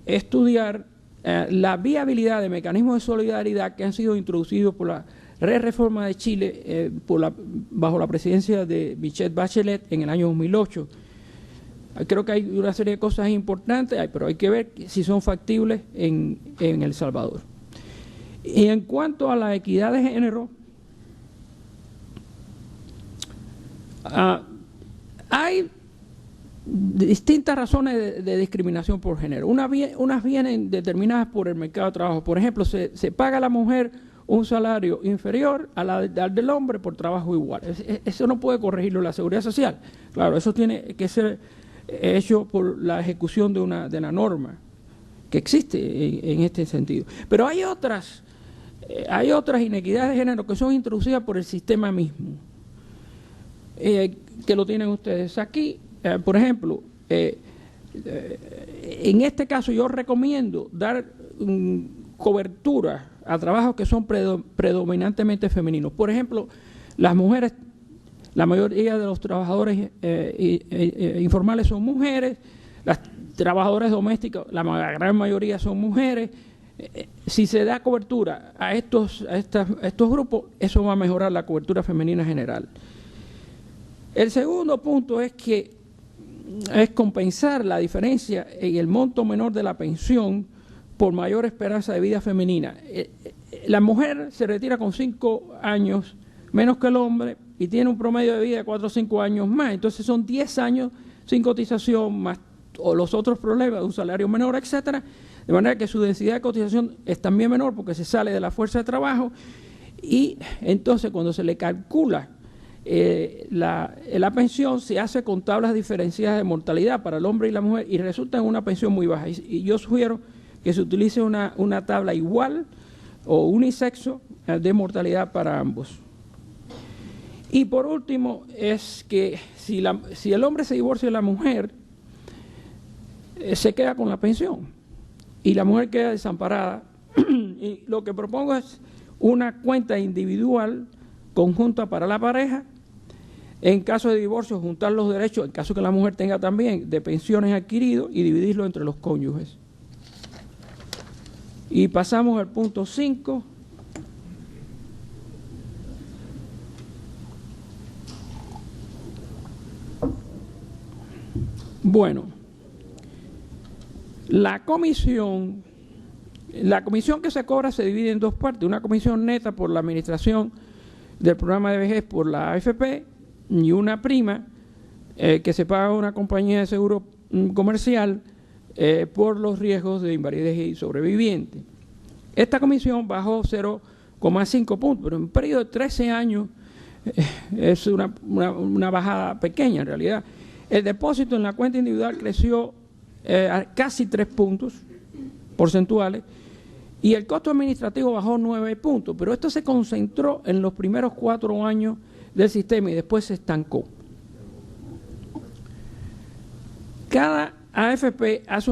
estudiar la viabilidad de mecanismos de solidaridad que han sido introducidos por la reforma de Chile bajo la presidencia de Michelle Bachelet en el año 2008. Creo que hay una serie de cosas importantes, pero hay que ver si son factibles en El Salvador. Y en cuanto a la equidad de género, hay distintas razones de discriminación por género. Unas vienen determinadas por el mercado de trabajo. Por ejemplo, se paga a la mujer un salario inferior al del hombre por trabajo igual. Eso no puede corregirlo la Seguridad Social. Claro, eso tiene que ser hecho por la ejecución de la norma que existe en este sentido. Pero hay otras inequidades de género que son introducidas por el sistema mismo, que lo tienen ustedes aquí. Por ejemplo, en este caso yo recomiendo dar cobertura a trabajos que son predominantemente femeninos. Por ejemplo, las mujeres, la mayoría de los trabajadores informales son mujeres, las trabajadoras domésticas, la gran mayoría son mujeres. Si se da cobertura a estos grupos, eso va a mejorar la cobertura femenina general. El segundo punto es compensar la diferencia en el monto menor de la pensión por mayor esperanza de vida femenina. La mujer se retira con 5 años menos que el hombre y tiene un promedio de vida de 4 o 5 años más. Entonces son 10 años sin cotización más o los otros problemas de un salario menor, etcétera. De manera que su densidad de cotización es también menor porque se sale de la fuerza de trabajo y entonces cuando se le calcula la pensión se hace con tablas diferenciadas de mortalidad para el hombre y la mujer y resulta en una pensión muy baja. Y yo sugiero que se utilice una tabla igual o unisexo de mortalidad para ambos. Y por último es que si el hombre se divorcia de la mujer, se queda con la pensión y la mujer queda desamparada. Y lo que propongo es una cuenta individual conjunta para la pareja. En caso de divorcio, juntar los derechos, en caso que la mujer tenga también, de pensiones adquiridos y dividirlo entre los cónyuges. Y pasamos al punto 5. Bueno, la comisión que se cobra se divide en dos partes. Una comisión neta por la administración del programa de vejez por la AFP y una prima que se paga a una compañía de seguro comercial por los riesgos de invalidez y sobreviviente. Esta comisión bajó 0,5 puntos, pero en un periodo de 13 años es una bajada pequeña en realidad. El depósito en la cuenta individual creció a casi 3 puntos porcentuales y el costo administrativo bajó 9 puntos, pero esto se concentró en los primeros 4 años del sistema y después se estancó. Cada AFP hace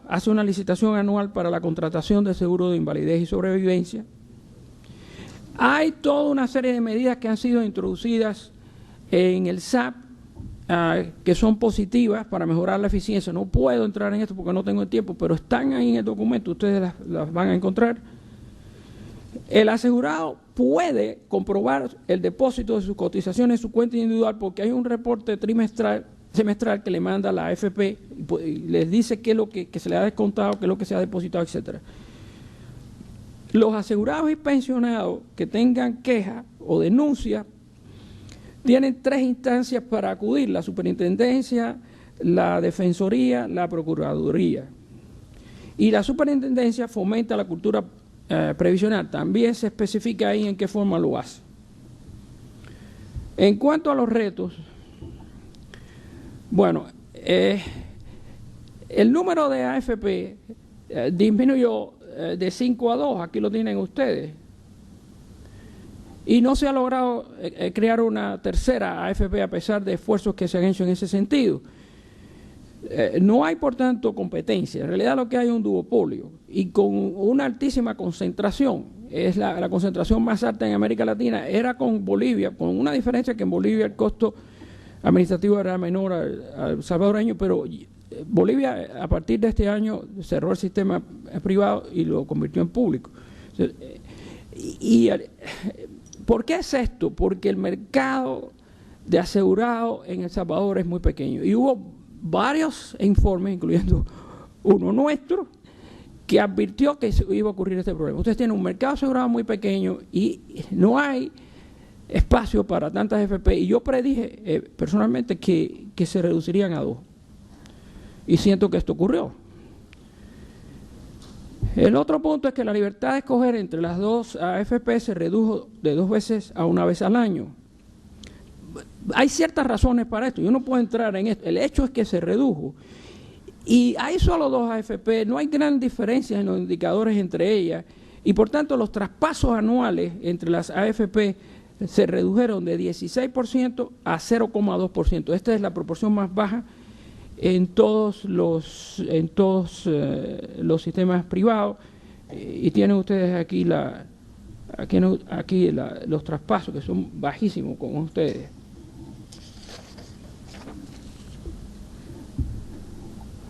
hace una licitación anual para la contratación de seguro de invalidez y sobrevivencia. Hay toda una serie de medidas que han sido introducidas en el SAP que son positivas para mejorar la eficiencia. No puedo entrar en esto porque no tengo el tiempo, pero están ahí en el documento, ustedes las van a encontrar. El asegurado puede comprobar el depósito de sus cotizaciones en su cuenta individual porque hay un reporte semestral que le manda la AFP y les dice qué es lo que se le ha descontado, qué es lo que se ha depositado, etcétera. Los asegurados y pensionados que tengan queja o denuncia tienen 3 instancias para acudir: la superintendencia, la defensoría, la procuraduría. Y la superintendencia fomenta la cultura previsional. También se especifica ahí en qué forma lo hace. En cuanto a los retos, bueno, el número de AFP disminuyó de 5 a 2, aquí lo tienen ustedes. Y no se ha logrado crear una tercera AFP a pesar de esfuerzos que se han hecho en ese sentido. No hay, por tanto, competencia. En realidad lo que hay es un duopolio y con una altísima concentración. Es la concentración más alta en América Latina. Era con Bolivia, con una diferencia que en Bolivia el costo administrativo era menor al salvadoreño, pero Bolivia a partir de este año cerró el sistema privado y lo convirtió en público. ¿Por qué es esto? Porque el mercado de asegurado en El Salvador es muy pequeño. Y hubo varios informes, incluyendo uno nuestro, que advirtió que iba a ocurrir este problema. Ustedes tienen un mercado asegurado muy pequeño y no hay espacio para tantas FP. Y yo predije personalmente que se reducirían a 2. Y siento que esto ocurrió. El otro punto es que la libertad de escoger entre las 2 AFP se redujo de 2 veces a 1 vez al año. Hay ciertas razones para esto, yo no puedo entrar en esto. El hecho es que se redujo. Y hay solo 2 AFP, no hay gran diferencia en los indicadores entre ellas. Y por tanto los traspasos anuales entre las AFP se redujeron de 16% a 0,2%. Esta es la proporción más baja en todos los sistemas privados, y tienen ustedes aquí los traspasos que son bajísimos con ustedes.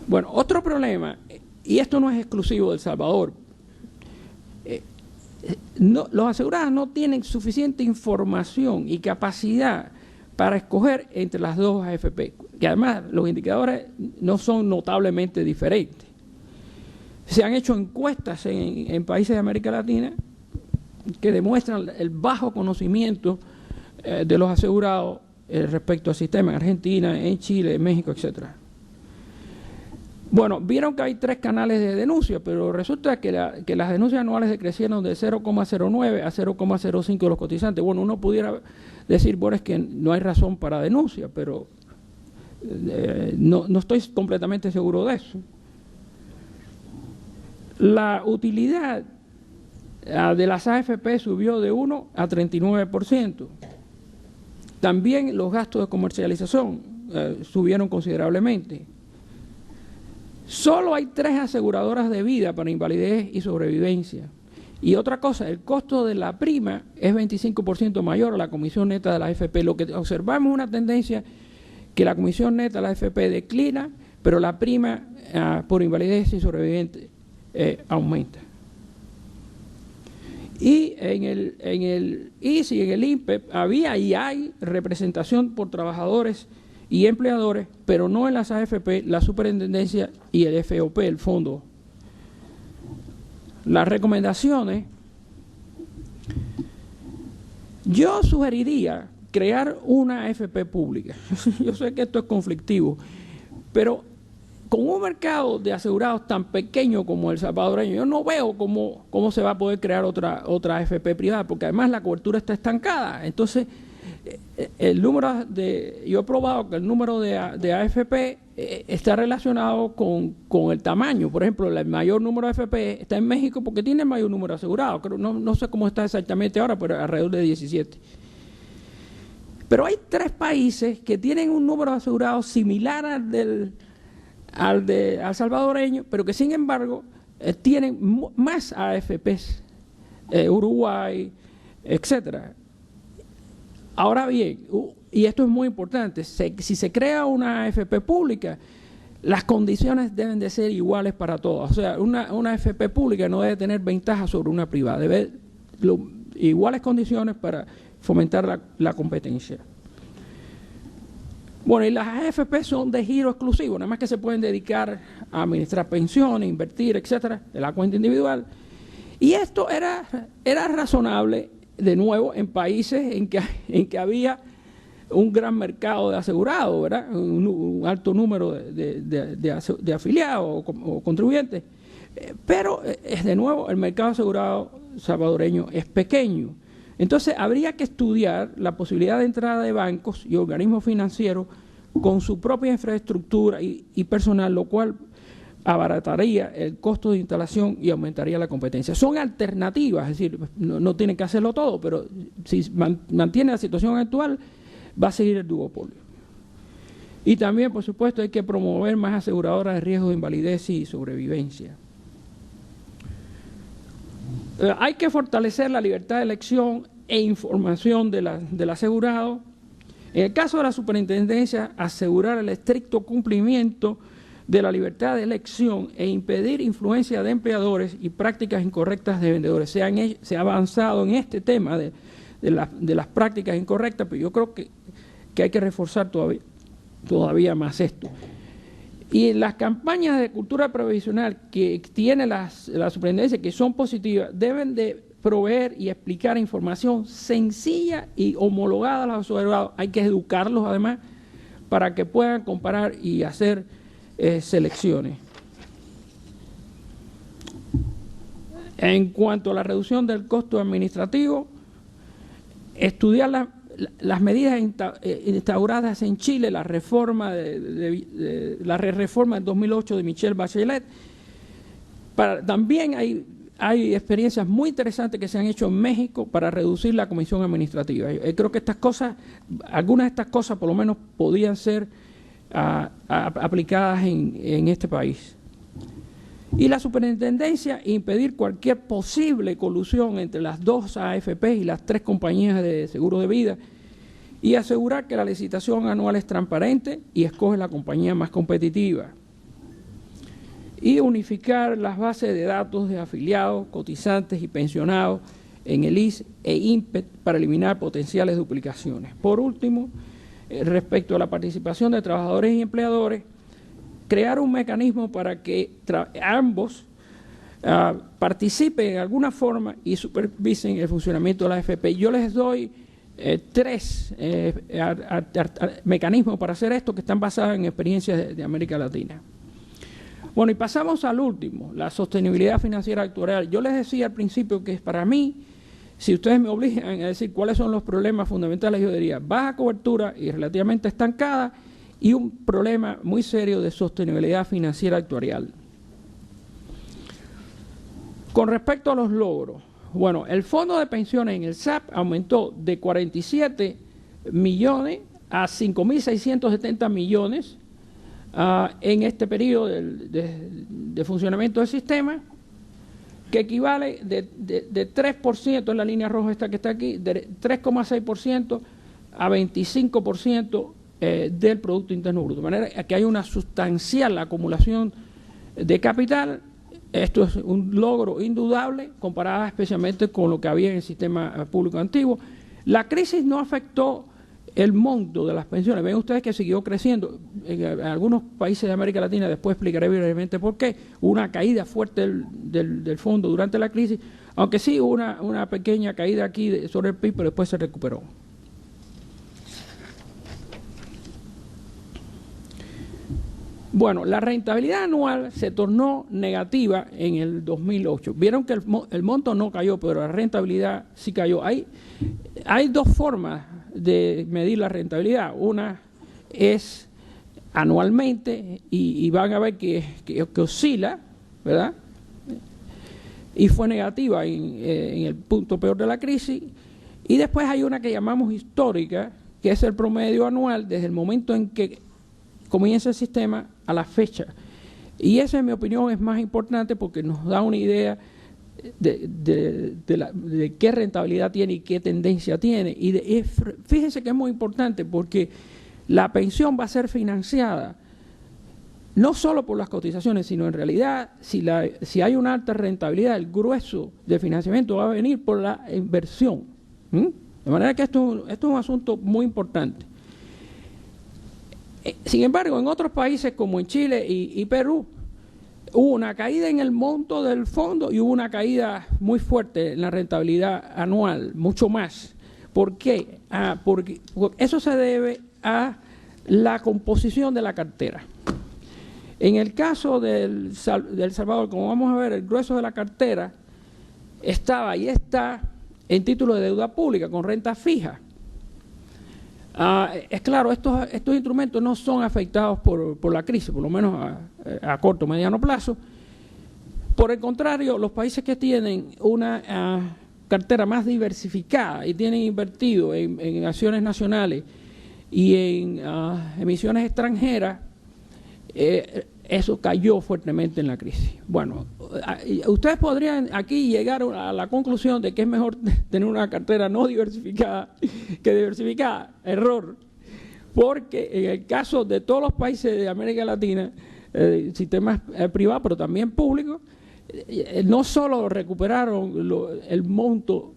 Bueno, otro problema, y esto no es exclusivo de El Salvador, los asegurados no tienen suficiente información y capacidad para escoger entre las 2 AFP, que además los indicadores no son notablemente diferentes. Se han hecho encuestas en países de América Latina que demuestran el bajo conocimiento de los asegurados respecto al sistema en Argentina, en Chile, en México, etcétera. Bueno, vieron que hay 3 canales de denuncia, pero resulta que las denuncias anuales decrecieron de 0,09 a 0,05 de los cotizantes. Bueno, uno pudiera decir, bueno, es que no hay razón para denuncia, pero no estoy completamente seguro de eso. La utilidad de las AFP subió de 1 a 39%. También los gastos de comercialización subieron considerablemente. Solo hay 3 aseguradoras de vida para invalidez y sobrevivencia. Y otra cosa, el costo de la prima es 25% mayor a la comisión neta de la AFP. Lo que observamos es una tendencia que la comisión neta de la AFP declina, pero la prima por invalidez y sobreviviente aumenta. Y en el ISI y en el INPEP había y hay representación por trabajadores y empleadores, pero no en las AFP, la superintendencia y el FOP, el fondo. Las recomendaciones, yo sugeriría crear una AFP pública. Yo sé que esto es conflictivo, pero con un mercado de asegurados tan pequeño como el salvadoreño, yo no veo cómo se va a poder crear otra AFP privada, porque además la cobertura está estancada. Entonces, yo he probado que el número de AFP está relacionado con el tamaño. Por ejemplo, el mayor número de AFP está en México porque tiene el mayor número de asegurados. No sé cómo está exactamente ahora, pero alrededor de 17. Pero hay 3 países que tienen un número de asegurados similar al salvadoreño, pero que sin embargo tienen más AFPs, Uruguay, etcétera. Ahora bien, y esto es muy importante, si se crea una AFP pública, las condiciones deben de ser iguales para todos. O sea, una AFP pública no debe tener ventaja sobre una privada, debe iguales condiciones para fomentar la competencia. Bueno, y las AFP son de giro exclusivo, nada más que se pueden dedicar a administrar pensiones, invertir, etcétera, de la cuenta individual. Y esto era razonable, de nuevo, en países en que había un gran mercado de asegurados, ¿verdad? Un alto número de afiliados o contribuyentes. Pero, de nuevo, el mercado asegurado salvadoreño es pequeño. Entonces, habría que estudiar la posibilidad de entrada de bancos y organismos financieros con su propia infraestructura y personal, lo cual abarataría el costo de instalación y aumentaría la competencia. Son alternativas, es decir, no tienen que hacerlo todo, pero si mantiene la situación actual, va a seguir el duopolio. Y también, por supuesto, hay que promover más aseguradoras de riesgo de invalidez y sobrevivencia. Hay que fortalecer la libertad de elección e información del asegurado. En el caso de la superintendencia, asegurar el estricto cumplimiento de la libertad de elección e impedir influencia de empleadores y prácticas incorrectas de vendedores. Se ha avanzado en este tema de las prácticas incorrectas, pero yo creo que hay que reforzar todavía más esto. Y las campañas de cultura previsional que tiene la superintendencia, que son positivas, deben de proveer y explicar información sencilla y homologada a los asegurados. Hay que educarlos además para que puedan comparar y hacer selecciones. En cuanto a la reducción del costo administrativo, estudiar las medidas instauradas en Chile, la reforma la reforma del 2008 de Michelle Bachelet. También hay experiencias muy interesantes que se han hecho en México para reducir la comisión administrativa. Creo que algunas de estas cosas por lo menos podían ser aplicadas en este país. Y la superintendencia, impedir cualquier posible colusión entre las dos AFP y las 3 compañías de seguro de vida y asegurar que la licitación anual es transparente y escoge la compañía más competitiva. Y unificar las bases de datos de afiliados, cotizantes y pensionados en el IS e INPET para eliminar potenciales duplicaciones. Por último, respecto a la participación de trabajadores y empleadores, crear un mecanismo para que ambos participen en alguna forma y supervisen el funcionamiento de la AFP. Yo les doy 3 mecanismos para hacer esto que están basados en experiencias de América Latina. Bueno, y pasamos al último, la sostenibilidad financiera actuarial. Yo les decía al principio que para mí, si ustedes me obligan a decir cuáles son los problemas fundamentales, yo diría baja cobertura y relativamente estancada y un problema muy serio de sostenibilidad financiera actuarial. Con respecto a los logros, bueno, el fondo de pensiones en el SAP aumentó de 47 millones a 5.670 millones en este periodo de funcionamiento del sistema, que equivale de 3% en la línea roja esta que está aquí, de 3,6% a 25% del Producto Interno Bruto. De manera que hay una sustancial acumulación de capital. Esto es un logro indudable comparada especialmente con lo que había en el sistema público antiguo. La crisis no afectó el monto de las pensiones. Ven ustedes que siguió creciendo. En algunos países de América Latina, después explicaré brevemente por qué, hubo una caída fuerte del fondo durante la crisis, aunque sí hubo una pequeña caída aquí sobre el PIB, pero después se recuperó. Bueno, la rentabilidad anual se tornó negativa en el 2008. Vieron que el monto no cayó, pero la rentabilidad sí cayó. Hay 2 formas de medir la rentabilidad. Una es anualmente y van a ver que oscila, ¿verdad? Y fue negativa en el punto peor de la crisis. Y después hay una que llamamos histórica, que es el promedio anual desde el momento en que comienza el sistema a la fecha Y esa, en mi opinión, es más importante porque nos da una idea de qué rentabilidad tiene y qué tendencia tiene. Y fíjense que es muy importante porque la pensión va a ser financiada no solo por las cotizaciones, sino en realidad, si hay una alta rentabilidad, el grueso de financiamiento va a venir por la inversión. De manera que esto es un asunto muy importante. Sin embargo, en otros países como en Chile y Perú, hubo una caída en el monto del fondo y hubo una caída muy fuerte en la rentabilidad anual, mucho más. ¿Por qué? Porque eso se debe a la composición de la cartera. En el caso de El Salvador, como vamos a ver, el grueso de la cartera estaba y está en títulos de deuda pública con renta fija. Es claro, estos instrumentos no son afectados por la crisis, por lo menos a corto o mediano plazo. Por el contrario, los países que tienen una cartera más diversificada y tienen invertido en acciones nacionales y en emisiones extranjeras, eso cayó fuertemente en la crisis. Bueno, ustedes podrían aquí llegar a la conclusión de que es mejor tener una cartera no diversificada que diversificada. Error. Porque en el caso de todos los países de América Latina, sistemas privados, pero también públicos, no solo recuperaron el monto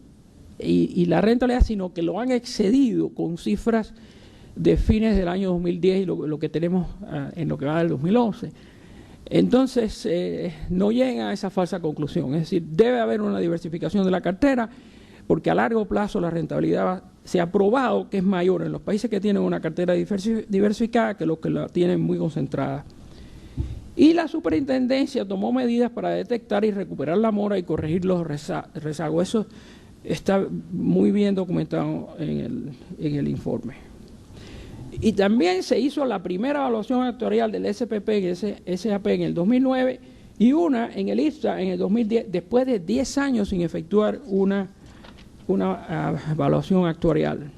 y la rentabilidad, sino que lo han excedido con cifras de fines del año 2010 y lo que tenemos en lo que va del 2011. Entonces, no lleguen a esa falsa conclusión. Es decir, debe haber una diversificación de la cartera porque a largo plazo la rentabilidad se ha probado que es mayor en los países que tienen una cartera diversificada que los que la tienen muy concentrada. Y la superintendencia tomó medidas para detectar y recuperar la mora y corregir los rezagos. Eso está muy bien documentado en el informe. Y también se hizo la primera evaluación actuarial del SPP en SAP en el 2009 y una en el IPSA en el 2010, después de 10 años sin efectuar una evaluación actuarial.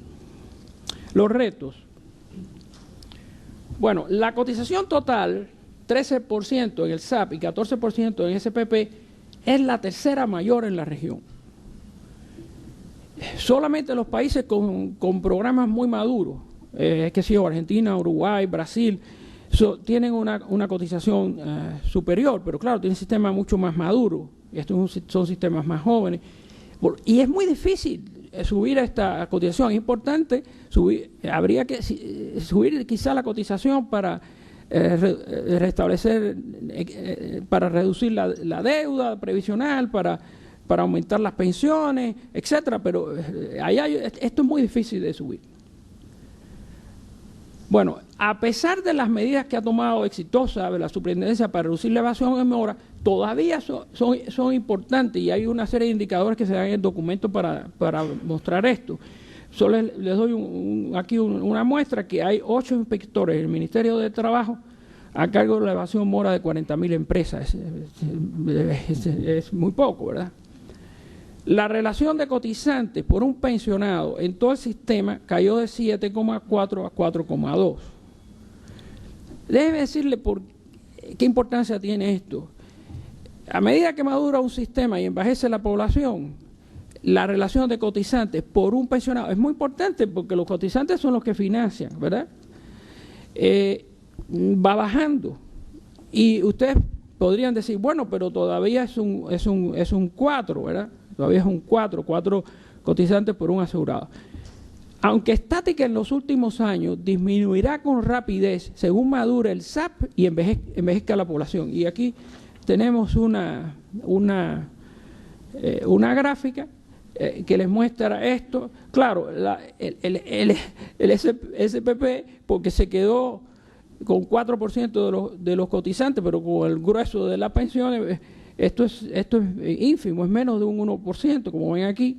Los retos. Bueno, la cotización total, 13% en el SAP y 14% en SPP, es la tercera mayor en la región. Solamente los países con programas muy maduros, que sí, Argentina, Uruguay, Brasil, tienen una cotización superior, pero claro, tienen sistemas mucho más maduros. Estos son sistemas más jóvenes. Y es muy difícil subir esta cotización. Es importante habría que subir quizá la cotización para restablecer, para reducir la deuda previsional, para aumentar las pensiones, etcétera. Pero esto es muy difícil de subir. Bueno, a pesar de las medidas que ha tomado exitosa la superintendencia para reducir la evasión en mora, todavía son importantes y hay una serie de indicadores que se dan en el documento para mostrar esto. Solo les doy aquí una muestra que hay 8 inspectores del Ministerio de Trabajo a cargo de la evasión mora de 40.000 empresas. Es muy poco, ¿verdad? La relación de cotizantes por un pensionado en todo el sistema cayó de 7,4 a 4,2. Déjeme decirle qué importancia tiene esto. A medida que madura un sistema y envejece la población, la relación de cotizantes por un pensionado es muy importante porque los cotizantes son los que financian, ¿verdad? Va bajando. Y ustedes podrían decir, bueno, pero todavía es un 4, ¿verdad? Todavía es un 4 cotizantes por un asegurado. Aunque estática en los últimos años, disminuirá con rapidez según madure el SAP y envejezca la población. Y aquí tenemos una gráfica que les muestra esto. Claro, el SPP, porque se quedó con 4% de los cotizantes, pero con el grueso de las pensiones, esto es ínfimo, es menos de un 1%, como ven aquí.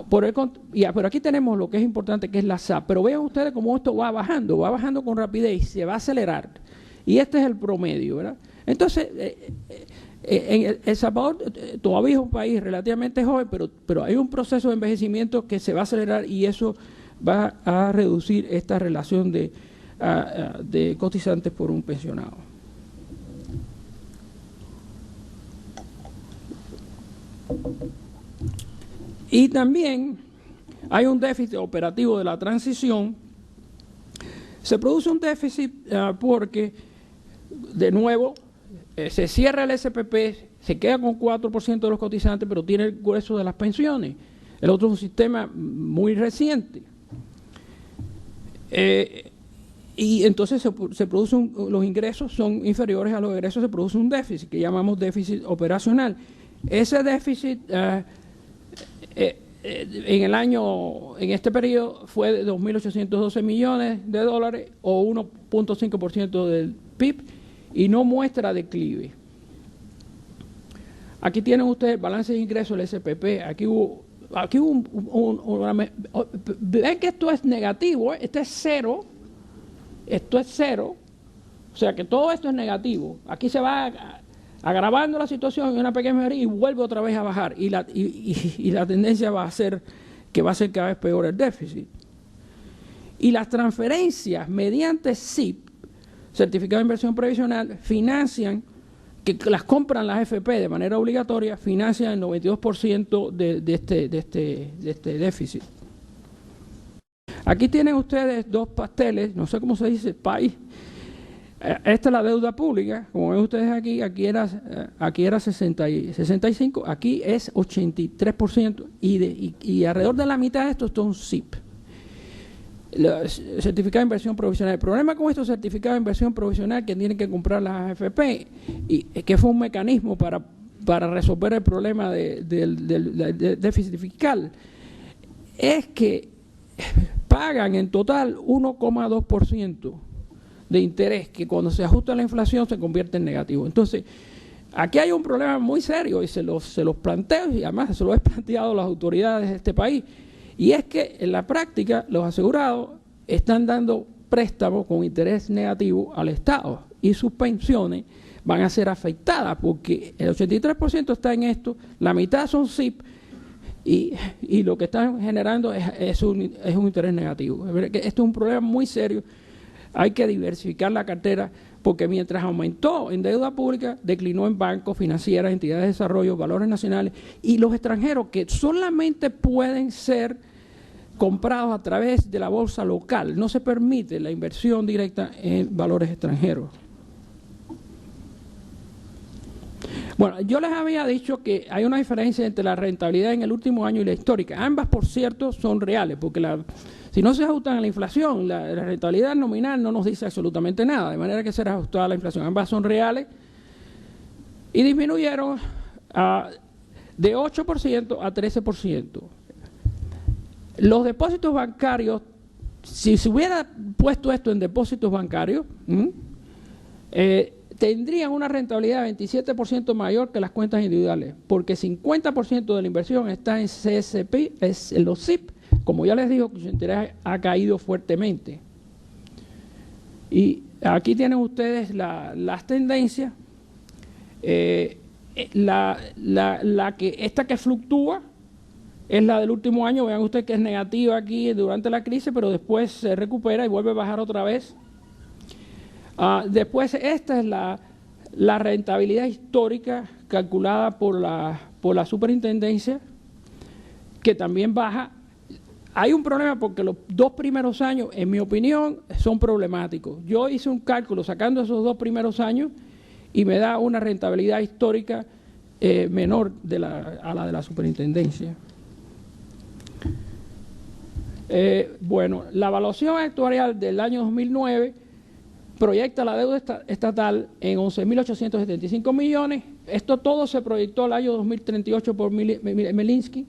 Pero aquí tenemos lo que es importante, que es la SAP. Pero vean ustedes cómo esto va bajando con rapidez y se va a acelerar. Y este es el promedio, ¿verdad? Entonces, El Salvador todavía es un país relativamente joven, pero hay un proceso de envejecimiento que se va a acelerar y eso va a reducir esta relación de cotizantes por un pensionado. Y también hay un déficit operativo de la transición. Se produce un déficit porque, de nuevo, se cierra el SPP, se queda con 4% de los cotizantes, pero tiene el grueso de las pensiones. El otro es un sistema muy reciente. Y entonces se producen, los ingresos son inferiores a los egresos, se produce un déficit que llamamos déficit operacional. Ese déficit en este periodo fue de 2.812 millones de dólares o 1.5% del PIB y no muestra declive. Aquí tienen ustedes el balance de ingresos del SPP. Aquí hubo ven que esto es negativo, esto es cero, o sea que todo esto es negativo. Aquí se va agravando la situación en una pequeña mejoría y vuelve otra vez a bajar, y la tendencia va a ser que va a ser cada vez peor el déficit. Y las transferencias mediante SIP, certificado de inversión previsional, financian, que las compran las AFP de manera obligatoria, financian el 92% de este déficit. Aquí tienen ustedes dos pasteles, no sé cómo se dice, país. Esta es la deuda pública, como ven ustedes aquí era 65, aquí es 83%, y alrededor de la mitad de estos son SIP. Certificado de inversión provisional. El problema con estos certificados de inversión provisional que tienen que comprar las AFP, y que fue un mecanismo para resolver el problema del déficit fiscal, es que pagan en total 1,2% de interés, que cuando se ajusta a la inflación se convierte en negativo. Entonces, aquí hay un problema muy serio y se los planteo, y además se lo he planteado a las autoridades de este país, y es que en la práctica los asegurados están dando préstamos con interés negativo al Estado y sus pensiones van a ser afectadas porque el 83% está en esto, la mitad son SIP y lo que están generando es un interés negativo. Esto es un problema muy serio. Hay que diversificar la cartera porque mientras aumentó en deuda pública, declinó en bancos, financieras, entidades de desarrollo, valores nacionales y los extranjeros que solamente pueden ser comprados a través de la bolsa local. No se permite la inversión directa en valores extranjeros. Bueno, yo les había dicho que hay una diferencia entre la rentabilidad en el último año y la histórica. Ambas, por cierto, son reales, porque si no se ajustan a la inflación, la rentabilidad nominal no nos dice absolutamente nada, de manera que será ajustada a la inflación. Ambas son reales y disminuyeron de 8% a 13%. Los depósitos bancarios, si se hubiera puesto esto en depósitos bancarios, tendrían una rentabilidad de 27% mayor que las cuentas individuales, porque 50% de la inversión está en CSP, en los SIP, como ya les digo, su interés ha caído fuertemente. Y aquí tienen ustedes las tendencias. Esta que fluctúa es la del último año. Vean ustedes que es negativa aquí durante la crisis, pero después se recupera y vuelve a bajar otra vez. Después esta es la rentabilidad histórica calculada por la superintendencia, que también baja. Hay un problema porque los 2 primeros años, en mi opinión, son problemáticos. Yo hice un cálculo sacando esos 2 primeros años y me da una rentabilidad histórica menor a la de la superintendencia. Bueno, la evaluación actuarial del año 2009 proyecta la deuda estatal en 11.875 millones. Esto todo se proyectó al año 2038 por Melinsky.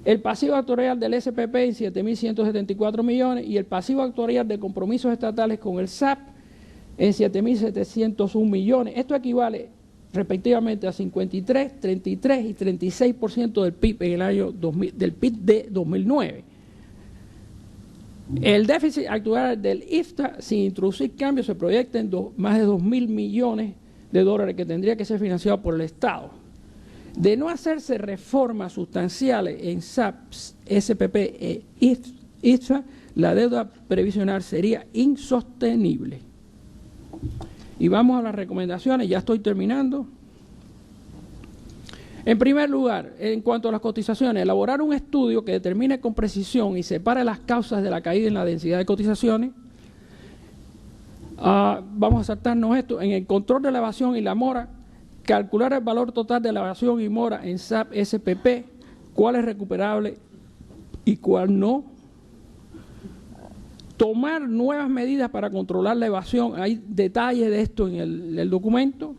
El pasivo actuarial del SPP en 7.174 millones y el pasivo actuarial de compromisos estatales con el SAP en 7.701 millones. Esto equivale respectivamente a 53, 33 y 36% del PIB en el año del PIB de 2009. El déficit actual del IFTA, sin introducir cambios, se proyecta en más de 2.000 millones de dólares que tendría que ser financiado por el Estado. De no hacerse reformas sustanciales en SAP, SPP e IFTA, la deuda previsional sería insostenible. Y vamos a las recomendaciones, ya estoy terminando. En primer lugar, en cuanto a las cotizaciones, elaborar un estudio que determine con precisión y separe las causas de la caída en la densidad de cotizaciones. Vamos a saltarnos esto. En el control de la evasión y la mora, calcular el valor total de la evasión y mora en SAP SPP, cuál es recuperable y cuál no. Tomar nuevas medidas para controlar la evasión, hay detalles de esto en el documento.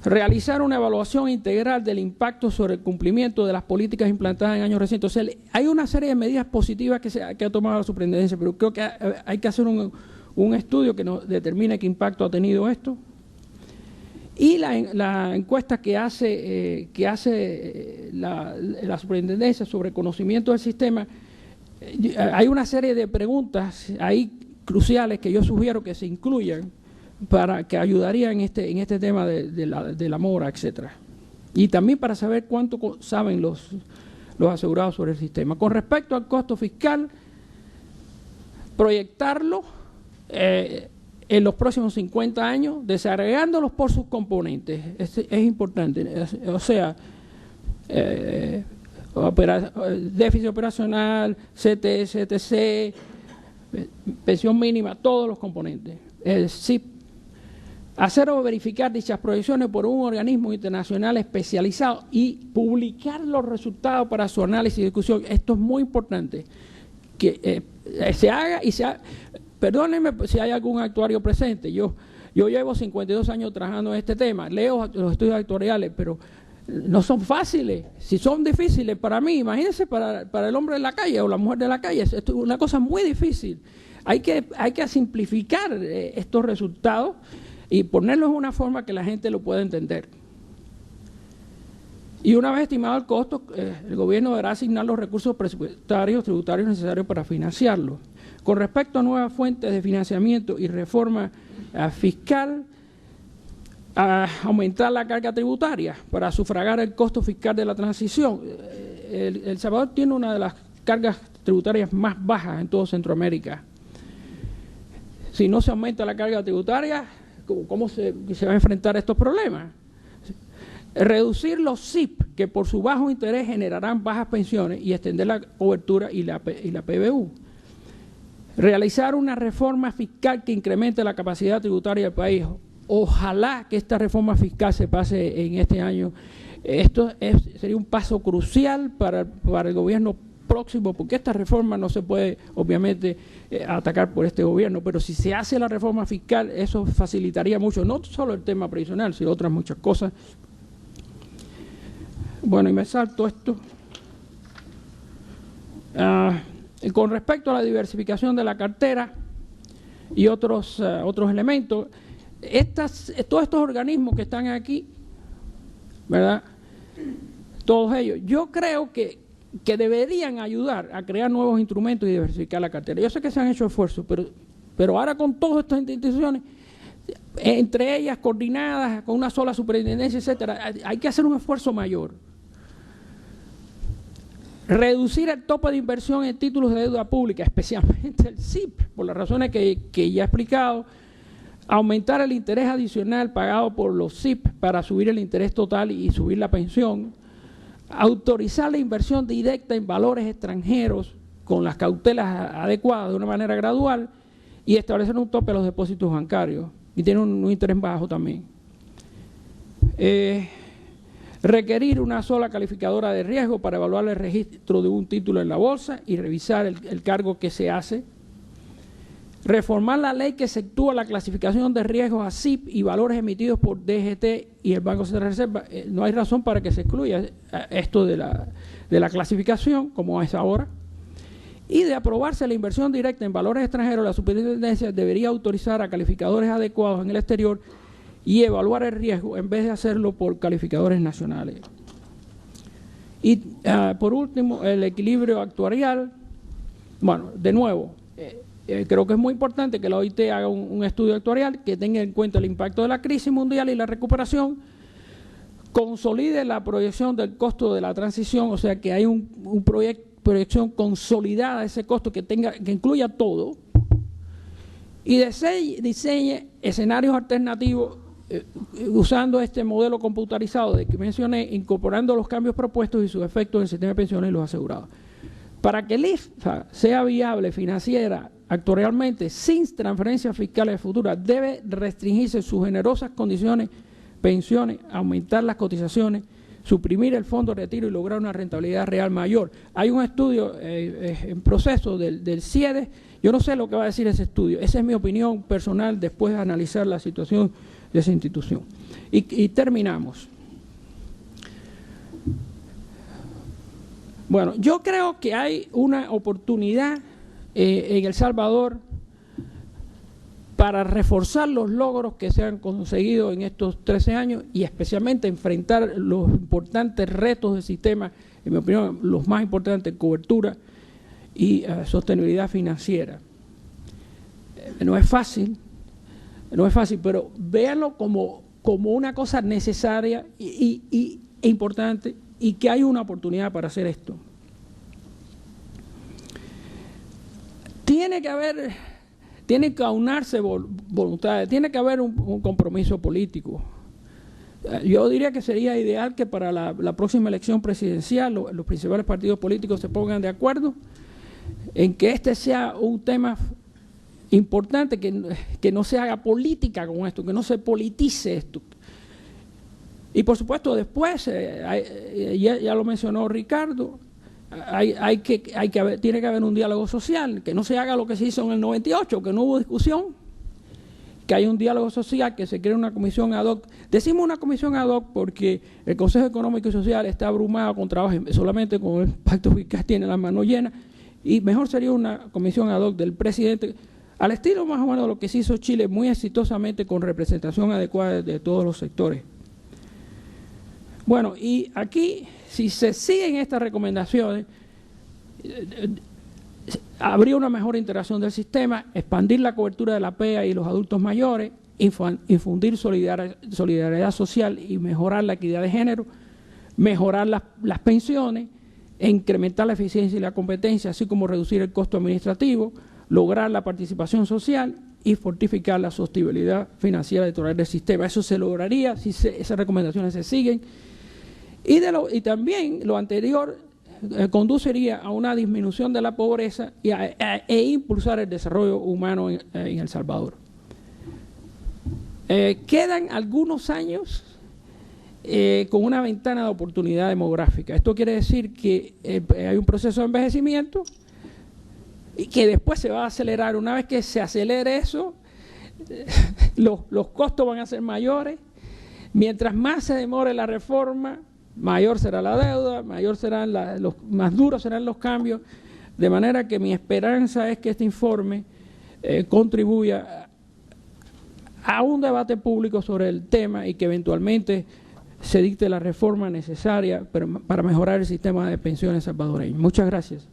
Realizar una evaluación integral del impacto sobre el cumplimiento de las políticas implantadas en años recientes. O sea, hay una serie de medidas positivas que ha tomado la superintendencia, pero creo que hay que hacer un estudio que nos determine qué impacto ha tenido esto. Y la encuesta que hace la superintendencia sobre conocimiento del sistema, hay una serie de preguntas ahí cruciales que yo sugiero que se incluyan para que ayudarían en este tema de la mora, etcétera. Y también para saber cuánto saben los asegurados sobre el sistema. Con respecto al costo fiscal, proyectarlo en los próximos 50 años, desagregándolos por sus componentes. Es importante. O sea, déficit operacional, CTS, CTC, pensión mínima, todos los componentes. El SIP. Hacer o verificar dichas proyecciones por un organismo internacional especializado y publicar los resultados para su análisis y discusión. Esto es muy importante. Que se haga y se haga. Perdónenme si hay algún actuario presente. Yo llevo 52 años trabajando en este tema. Leo los estudios actuariales, pero no son fáciles. Si son difíciles para mí, imagínense para el hombre de la calle o la mujer de la calle. Esto es una cosa muy difícil. Hay que simplificar estos resultados y ponerlos de una forma que la gente lo pueda entender. Y una vez estimado el costo, el gobierno deberá asignar los recursos presupuestarios tributarios necesarios para financiarlo. Con respecto a nuevas fuentes de financiamiento y reforma fiscal, aumentar la carga tributaria para sufragar el costo fiscal de la transición. El Salvador tiene una de las cargas tributarias más bajas en todo Centroamérica. Si no se aumenta la carga tributaria, ¿cómo se va a enfrentar a estos problemas? Reducir los SIP, que por su bajo interés generarán bajas pensiones, y extender la cobertura y la PBU. Realizar una reforma fiscal que incremente la capacidad tributaria del país. Ojalá que esta reforma fiscal se pase en este año. Esto sería un paso crucial para el gobierno próximo, porque esta reforma no se puede, obviamente, atacar por este gobierno, pero si se hace la reforma fiscal, eso facilitaría mucho, no solo el tema previsional, sino otras muchas cosas. Bueno, y me salto esto. Con respecto a la diversificación de la cartera y otros elementos, todos estos organismos que están aquí, ¿verdad? Todos ellos, yo creo que deberían ayudar a crear nuevos instrumentos y diversificar la cartera. Yo sé que se han hecho esfuerzos, pero ahora con todas estas instituciones, entre ellas coordinadas, con una sola superintendencia, etcétera, hay que hacer un esfuerzo mayor. Reducir el tope de inversión en títulos de deuda pública, especialmente el SIP, por las razones que ya he explicado. Aumentar el interés adicional pagado por los SIP para subir el interés total y subir la pensión. Autorizar la inversión directa en valores extranjeros con las cautelas adecuadas de una manera gradual y establecer un tope a los depósitos bancarios. Y tiene un interés bajo también. Requerir una sola calificadora de riesgo para evaluar el registro de un título en la bolsa y revisar el cargo que se hace. Reformar la ley que exceptúa la clasificación de riesgos a SIP y valores emitidos por DGT y el Banco Central de Reserva. No hay razón para que se excluya esto de la clasificación, como es ahora. Y de aprobarse la inversión directa en valores extranjeros, la superintendencia debería autorizar a calificadores adecuados en el exterior y evaluar el riesgo en vez de hacerlo por calificadores nacionales. Y por último, el equilibrio actuarial. Bueno, de nuevo, creo que es muy importante que la OIT haga un estudio actuarial que tenga en cuenta el impacto de la crisis mundial y la recuperación, consolide la proyección del costo de la transición, o sea, que hay un proyección consolidada de ese costo que incluya todo, y diseñe escenarios alternativos usando este modelo computarizado de que mencioné, incorporando los cambios propuestos y sus efectos en el sistema de pensiones y los asegurados. Para que el IFA sea viable financiera actuarialmente sin transferencias fiscales futuras, debe restringirse sus generosas condiciones, pensiones, aumentar las cotizaciones, suprimir el fondo de retiro y lograr una rentabilidad real mayor. Hay un estudio en proceso del CIEDE. Yo no sé lo que va a decir ese estudio. Esa es mi opinión personal después de analizar la situación de esa institución. Y terminamos. Bueno, yo creo que hay una oportunidad en El Salvador para reforzar los logros que se han conseguido en estos 13 años y especialmente enfrentar los importantes retos del sistema, en mi opinión, los más importantes, cobertura y sostenibilidad financiera. No es fácil, pero véanlo como una cosa necesaria e importante, y que hay una oportunidad para hacer esto. Tiene que aunarse voluntades, tiene que haber un compromiso político. Yo diría que sería ideal que para la próxima elección presidencial los principales partidos políticos se pongan de acuerdo en que este sea un tema importante, que no se haga política con esto, que no se politice esto. Y por supuesto después, ya lo mencionó Ricardo, tiene que haber un diálogo social, que no se haga lo que se hizo en el 98, que no hubo discusión, que haya un diálogo social, que se cree una comisión ad hoc. Decimos una comisión ad hoc porque el Consejo Económico y Social está abrumado con trabajo, solamente con el pacto fiscal tiene la mano llena, y mejor sería una comisión ad hoc del presidente, al estilo más o menos de lo que se hizo Chile muy exitosamente, con representación adecuada de todos los sectores. Bueno, y aquí, si se siguen estas recomendaciones, habría una mejor integración del sistema, expandir la cobertura de la PEA y los adultos mayores, infundir solidaridad social y mejorar la equidad de género, mejorar las pensiones, e incrementar la eficiencia y la competencia, así como reducir el costo administrativo, lograr la participación social y fortificar la sostenibilidad financiera del sistema. Eso se lograría si esas recomendaciones se siguen. Y también lo anterior conduciría a una disminución de la pobreza e impulsar el desarrollo humano en El Salvador. Quedan algunos años con una ventana de oportunidad demográfica. Esto quiere decir que hay un proceso de envejecimiento y que después se va a acelerar. Una vez que se acelere eso, los costos van a ser mayores. Mientras más se demore la reforma, mayor será la deuda, más duros serán los cambios, de manera que mi esperanza es que este informe contribuya a un debate público sobre el tema y que eventualmente se dicte la reforma necesaria para mejorar el sistema de pensiones salvadoreño. Muchas gracias.